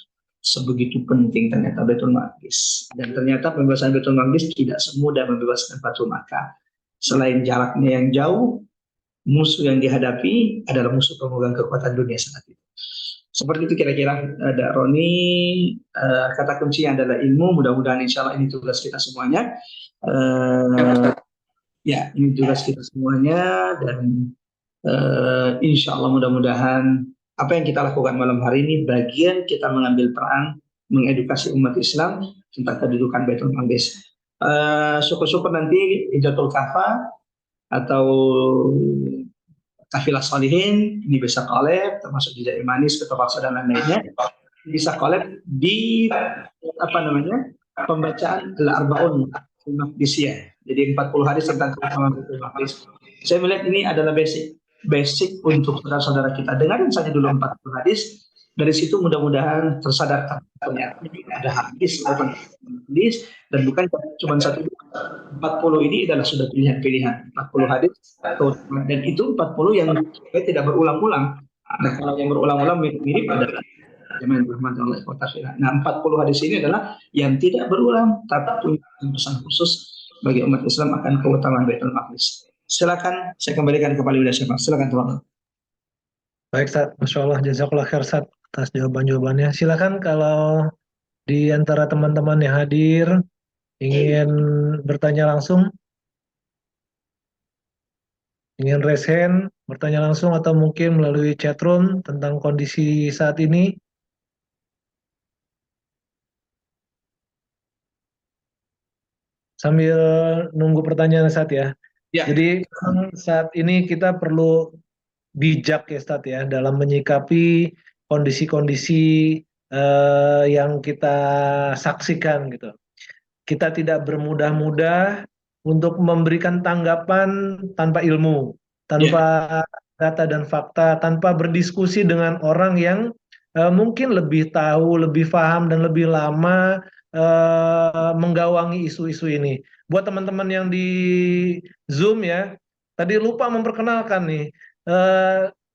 sebegitu penting ternyata Baitul Maqdis, dan ternyata pembebasan Baitul Maqdis tidak semudah membebaskan Batu Makkah. Selain jaraknya yang jauh, musuh yang dihadapi adalah musuh pemegang kekuatan dunia saat itu. Seperti itu kira-kira, Dak Roni. Kata kuncinya adalah ilmu. Mudah-mudahan insya Allah ini tugas kita semuanya. Ya, ini tugas kita semuanya, dan insya Allah mudah-mudahan apa yang kita lakukan malam hari ini bagian kita mengambil peran mengedukasi umat Islam tentang kedudukan Baitul Maqdis. Syukur-syukur nanti Hijatul Kafa atau Kafilah Sholihin ini bisa collab, termasuk Jejak Imanis, Ketua Paksa dan lain-lainnya, bisa collab di pembacaan Al-Arba'un Maqdisiyah. Jadi 40 hadis tentang keutamaan Baitul Maqdis. Saya melihat ini adalah basic untuk saudara-saudara kita. Dengarin saja dulu 40 hadis. Dari situ mudah-mudahan tersadarkan ternyata ada hadis tentang hadis, dan bukan cuma satu. 40 ini adalah sudah pilihan-pilihan. 40 hadis, dan itu 40 yang tidak berulang-ulang. Nah, kalau yang berulang-ulang mirip-mirip adalah Jamaah Rahmatullah Ta'ala. Nah, 40 hadis ini adalah yang tidak berulang, tapi punya pesan khusus bagi umat Islam akan keutamaan Baitul Maqdis. Silakan, saya kembalikan kepada Beliau Syekh. Silakan, teman-teman. Baik, Ustaz. Masya Allah, jazakallah khair, Ustaz, atas jawaban-jawabannya. Silakan kalau di antara teman-teman yang hadir ingin bertanya langsung, ingin raise hand, bertanya langsung, atau mungkin melalui chat room tentang kondisi saat ini. Sambil nunggu pertanyaan, Ustaz, ya. Ya. Jadi saat ini kita perlu bijak ya, Ustaz, ya, dalam menyikapi kondisi-kondisi yang kita saksikan gitu. Kita tidak bermudah-mudah untuk memberikan tanggapan tanpa ilmu, tanpa data dan fakta, tanpa berdiskusi dengan orang yang mungkin lebih tahu, lebih paham, dan lebih lama menggawangi isu-isu ini. Buat teman-teman yang di Zoom ya, tadi lupa memperkenalkan nih,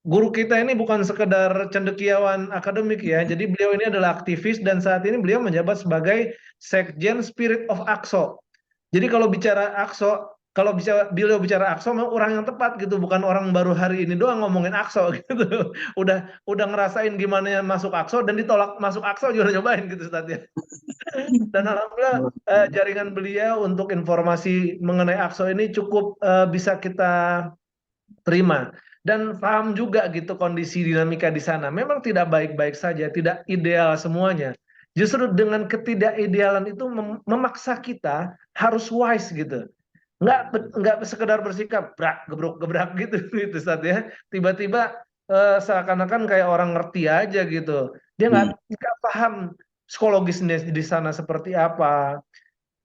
guru kita ini bukan sekedar cendekiawan akademik ya, jadi beliau ini adalah aktivis, dan saat ini beliau menjabat sebagai Sekjen Spirit of Aqsa. Jadi kalau bicara Aqsa, kalau beliau bicara Aqsa, orang yang tepat gitu, bukan orang baru hari ini doang ngomongin Aqsa gitu. Udah ngerasain gimana masuk Aqsa, dan ditolak masuk Aqsa juga nyobain gitu, Ustaz, ya. Dan alhamdulillah jaringan beliau untuk informasi mengenai Aqsa ini cukup bisa kita terima, dan paham juga gitu kondisi dinamika di sana. Memang tidak baik-baik saja, tidak ideal semuanya. Justru dengan ketidakidealan itu memaksa kita harus wise gitu. Nggak sekedar bersikap gebrak gitu Ustaz, ya. Tiba-tiba seakan-akan kayak orang ngerti aja gitu. Dia nggak paham psikologisnya di sana seperti apa.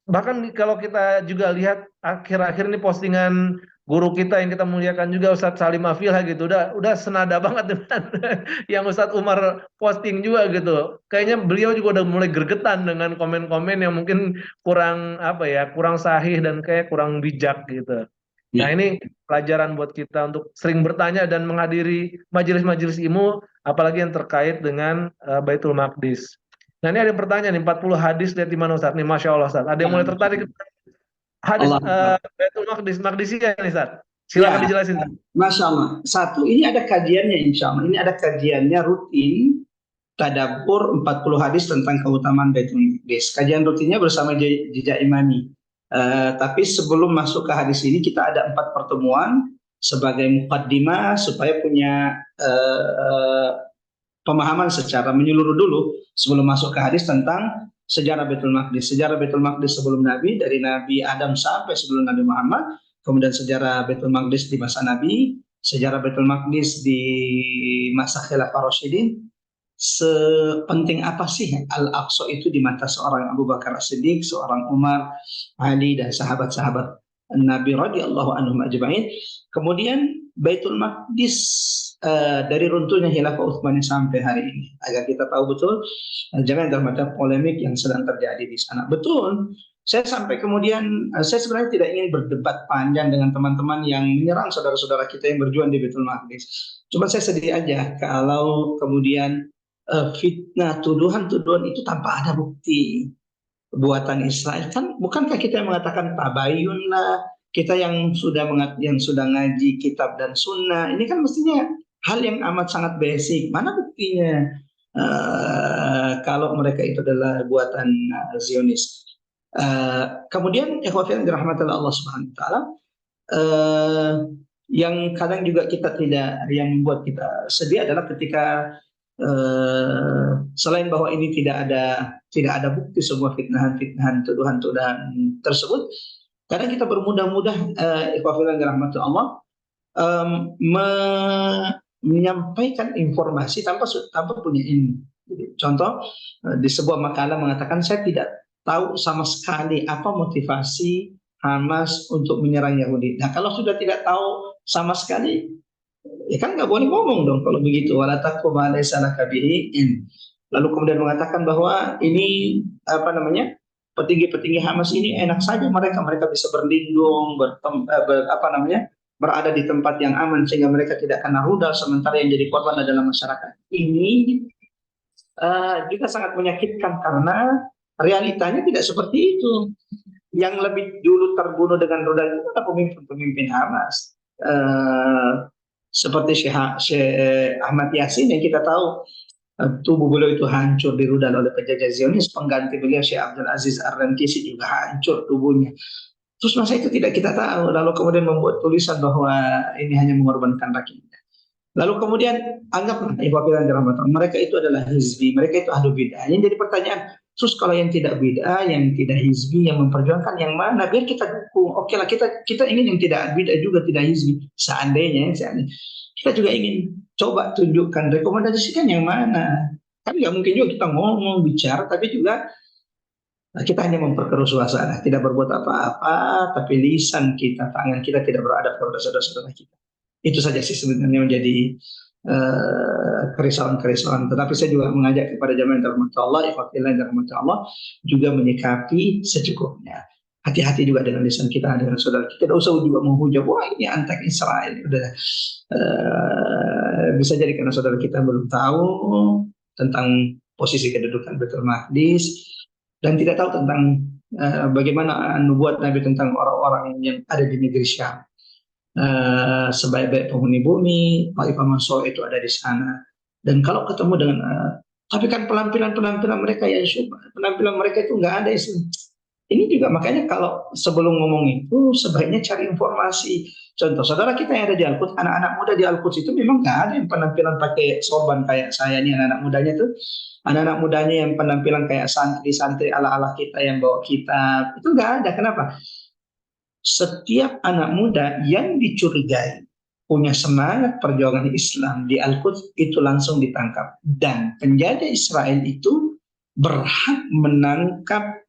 Bahkan kalau kita juga lihat akhir-akhir ini postingan guru kita yang kita muliakan juga, Ustadz Salim Afilah gitu, udah senada banget dengan yang Ustadz Umar posting juga gitu. Kayaknya beliau juga udah mulai gregetan dengan komen-komen yang mungkin kurang kurang sahih dan kayak kurang bijak gitu. Nah, ini pelajaran buat kita untuk sering bertanya dan menghadiri majelis-majelis ilmu, apalagi yang terkait dengan Baitul Maqdis. Nah, ini ada pertanyaan nih, 40 hadis dari mana, Ustaz? Nih, Masya Allah, Ustaz. Ada yang mulai tertarik hadis Baitul Maqdisiyah nih, Ustaz. Silakan dijelasin. Masya Allah. Satu, ini ada kajiannya insya Allah. Ini ada kajiannya rutin, tadabbur 40 hadis tentang keutamaan Baitul Maqdis. Kajian rutinnya bersama Jejak Imani. Tapi sebelum masuk ke hadis ini, kita ada 4 pertemuan sebagai muqaddimah supaya punya pemahaman secara menyeluruh dulu sebelum masuk ke hadis tentang sejarah Baitul Maqdis. Sejarah Baitul Maqdis sebelum Nabi, dari Nabi Adam sampai sebelum Nabi Muhammad. Kemudian sejarah Baitul Maqdis di masa Nabi, sejarah Baitul Maqdis di masa Khilafah Rasyidin. Sepenting apa sih Al-Aqsa itu di mata seorang Abu Bakar As-Siddiq, seorang Umar, Ali, dan sahabat-sahabat Nabi radhiyallahu anhum ajma'in. Kemudian Baitul Maqdis dari runtuhnya Khilafah Utsmaniyah sampai hari ini, agar kita tahu betul jangan dalam ada polemik yang sedang terjadi di sana. Betul, saya sampai kemudian saya sebenarnya tidak ingin berdebat panjang dengan teman-teman yang menyerang saudara-saudara kita yang berjuang di Baitul Maqdis. Cuma saya sedih aja kalau kemudian fitnah, tuduhan-tuduhan itu tanpa ada bukti. Buatan Israel kan, bukankah kita yang mengatakan tabayun lah, kita yang sudah ngaji kitab dan sunnah, ini kan mestinya hal yang amat sangat basic. Mana buktinya kalau mereka itu adalah buatan Zionis? Kemudian ikhwafil dirahmatillah Allah Subhanahu wa taala, yang kadang juga kita tidak, yang membuat kita sedih adalah ketika selain bahwa ini tidak ada bukti sebuah fitnahan, tuduhan tersebut, kadang kita bermudah-mudah ikhwafillah dirahmati Allah menyampaikan informasi tanpa punya ilmu. Contoh, di sebuah makalah mengatakan saya tidak tahu sama sekali apa motivasi Hamas untuk menyerang Yahudi. Nah, kalau sudah tidak tahu sama sekali, ya kan nggak boleh ngomong dong kalau begitu. Wala taqfu ma laysa laka bihi ilm. Lalu kemudian mengatakan bahwa ini petinggi-petinggi Hamas ini enak saja mereka bisa berlindung, berada di tempat yang aman sehingga mereka tidak kena rudal, sementara yang jadi korban adalah masyarakat. Ini juga sangat menyakitkan karena realitanya tidak seperti itu. Yang lebih dulu terbunuh dengan rudal itu adalah pemimpin Hamas. Seperti Syekh Ahmad Yasin yang kita tahu tubuh beliau itu hancur di rudal oleh penjajah Zionis, pengganti beliau Syekh Abdul Aziz Ar-Rantisi juga hancur tubuhnya. Terus masa itu tidak kita tahu, lalu kemudian membuat tulisan bahwa ini hanya mengorbankan rakyatnya. Lalu kemudian anggaplah mereka itu adalah hizbi, mereka itu ahlu bid'ah. Yang jadi pertanyaan, terus kalau yang tidak bid'ah, yang tidak hizbi, yang memperjuangkan yang mana? Biar kita dukung. Oke lah, kita ingin yang tidak bid'ah juga tidak hizbi. Seandainya kita juga ingin coba tunjukkan, rekomendasikan yang mana. Kan nggak mungkin juga kita ngomong, bicara, tapi juga kita hanya memperkeruh suasana, tidak berbuat apa-apa, tapi lisan kita, tangan kita tidak beradab kepada saudara-saudara kita. Itu saja sih sebenarnya menjadi kerisauan. Tetapi saya juga mengajak kepada jamaah yang dirahmati Allah, ikhwatillah yang dirahmati Allah, juga menyikapi secukupnya. Hati-hati juga dengan lisan kita, dengan saudara kita. Tidak usah juga menghujat, wah ini antek Israel. Udah bisa jadi karena saudara kita belum tahu tentang posisi kedudukan Baitul Maqdis dan tidak tahu tentang bagaimana nubuat Nabi tentang orang-orang yang ada di negeri Syam. Sebaik-baik penghuni bumi, Khalifah Mansur itu ada di sana. Dan kalau ketemu dengan tapi kan penampilan mereka ya penampilan mereka itu nggak ada isu. Ini juga makanya kalau sebelum ngomong itu sebaiknya cari informasi. Contoh saudara kita yang ada di Al-Quds, anak-anak muda di Al-Quds itu memang nggak ada yang penampilan pakai sorban kayak saya nih, anak-anak mudanya yang penampilan kayak santri-santri ala-ala kita yang bawa kitab, itu nggak ada. Kenapa? Setiap anak muda yang dicurigai punya semangat perjuangan Islam di Al-Quds itu langsung ditangkap, dan penjajah Israel itu berhak menangkap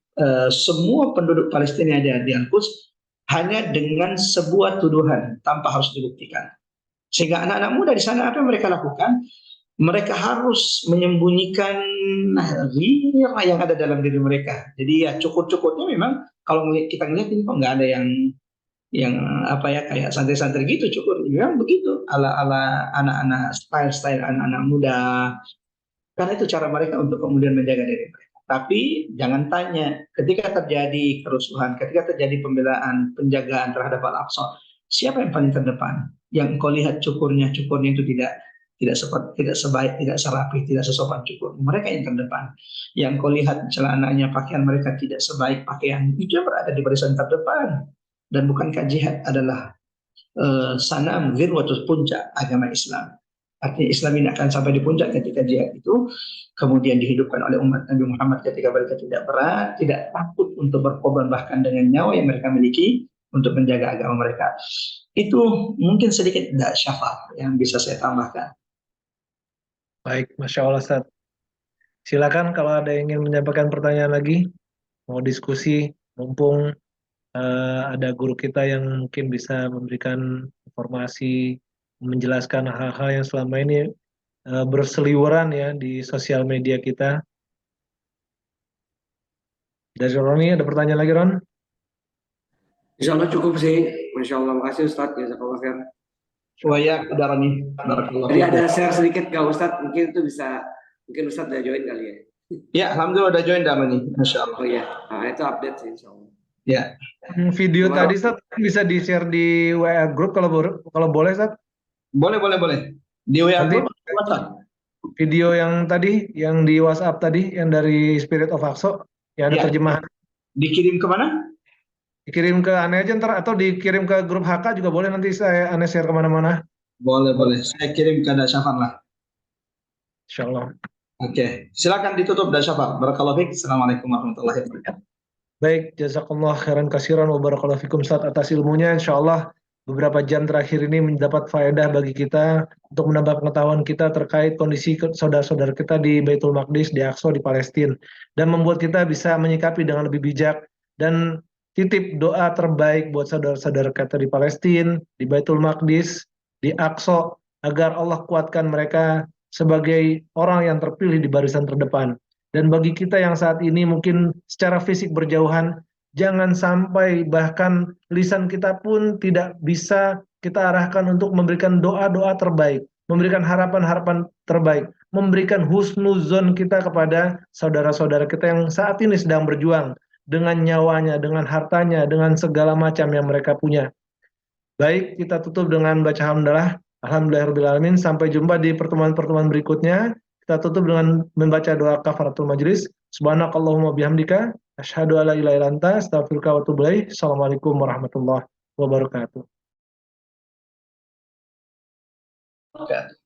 semua penduduk Palestina yang ada di Al-Quds hanya dengan sebuah tuduhan tanpa harus dibuktikan. Sehingga anak-anak muda di sana apa yang mereka lakukan? Mereka harus menyembunyikan ghirah yang ada dalam diri mereka. Jadi ya cukur-cukurnya memang kalau kita ngelihat ini kok nggak ada yang apa ya kayak santri-santri gitu cukur, memang begitu ala anak-anak style anak-anak muda, karena itu cara mereka untuk kemudian menjaga diri mereka. Tapi jangan tanya ketika terjadi kerusuhan, ketika terjadi pembelaan, penjagaan terhadap Al-Aqsa, siapa yang paling terdepan? Yang engkau lihat cukurnya itu tidak sebaik, tidak serapi, tidak sesopan cukur. Mereka yang terdepan. Yang kau lihat celananya, pakaian mereka tidak sebaik pakaian, itu berada di barisan terdepan. Dan bukankah jihad adalah sanam zirwatus puncak agama Islam? Artinya Islam ini akan sampai di puncak ketika jihad itu kemudian dihidupkan oleh umat Nabi Muhammad ketika mereka tidak takut untuk berkorban bahkan dengan nyawa yang mereka miliki untuk menjaga agama mereka. Itu mungkin sedikit syafaq yang bisa saya tambahkan. Baik, Masya Allah Ustaz. Silakan kalau ada yang ingin menyampaikan pertanyaan lagi, mau diskusi, mumpung ada guru kita yang mungkin bisa memberikan informasi, menjelaskan hal-hal yang selama ini berseliweran ya di sosial media kita. Dari Roni, ada pertanyaan lagi, Ron? Insya Allah cukup sih. Masya Allah, makasih Ustadz. Jazakallah khair. Waya Darani. Barakallahu Tadi fikum. ada share sedikit ke Ustadz, mungkin itu bisa, mungkin Ustadz udah join kali ya. Ya, alhamdulillah udah join Damani. Masya Allah. Oh iya, nah, itu update sih Insya Allah. Ya. Video tadi Sat bisa di-share di WA group kalau boleh Sat. Boleh. Di WA Nanti group atau WhatsApp? video yang tadi, yang di WhatsApp tadi, yang dari Spirit of Aqsa, yang ada Ya. terjemahan. Dikirim kemana? Dikirim ke Ane aja ntar, atau dikirim ke grup HK juga boleh, nanti Ane share kemana-mana. Boleh. Saya kirim ke Dasyafar lah. Insya Allah. Oke. Silakan ditutup Dasyafar. Barakallahu fiik. Assalamualaikum warahmatullahi wabarakatuh. Baik, jazakallah khairan kasiran wa barakallahu fikum Ustaz atas ilmunya. Insyaallah beberapa jam terakhir ini mendapat faedah bagi kita untuk menambah pengetahuan kita terkait kondisi saudara-saudara kita di Baitul Maqdis, di Aqsa, di Palestina, dan membuat kita bisa menyikapi dengan lebih bijak. Dan titip doa terbaik buat saudara-saudara kita di Palestina, di Baitul Maqdis, di Aqsa, agar Allah kuatkan mereka sebagai orang yang terpilih di barisan terdepan. Dan bagi kita yang saat ini mungkin secara fisik berjauhan, jangan sampai bahkan lisan kita pun tidak bisa kita arahkan untuk memberikan doa-doa terbaik, memberikan harapan-harapan terbaik, memberikan husnuzon kita kepada saudara-saudara kita yang saat ini sedang berjuang dengan nyawanya, dengan hartanya, dengan segala macam yang mereka punya. Baik, kita tutup dengan baca hamdalah. Alhamdulillahirrahmanirrahim. Sampai jumpa di pertemuan-pertemuan berikutnya. Kita tutup dengan membaca doa kafaratul majlis. Subhanakallahumma bihamdika asyhadu alla ilaha illa anta astaghfiruka wa atubu ilaik. Assalamualaikum warahmatullahi wabarakatuh. Oke.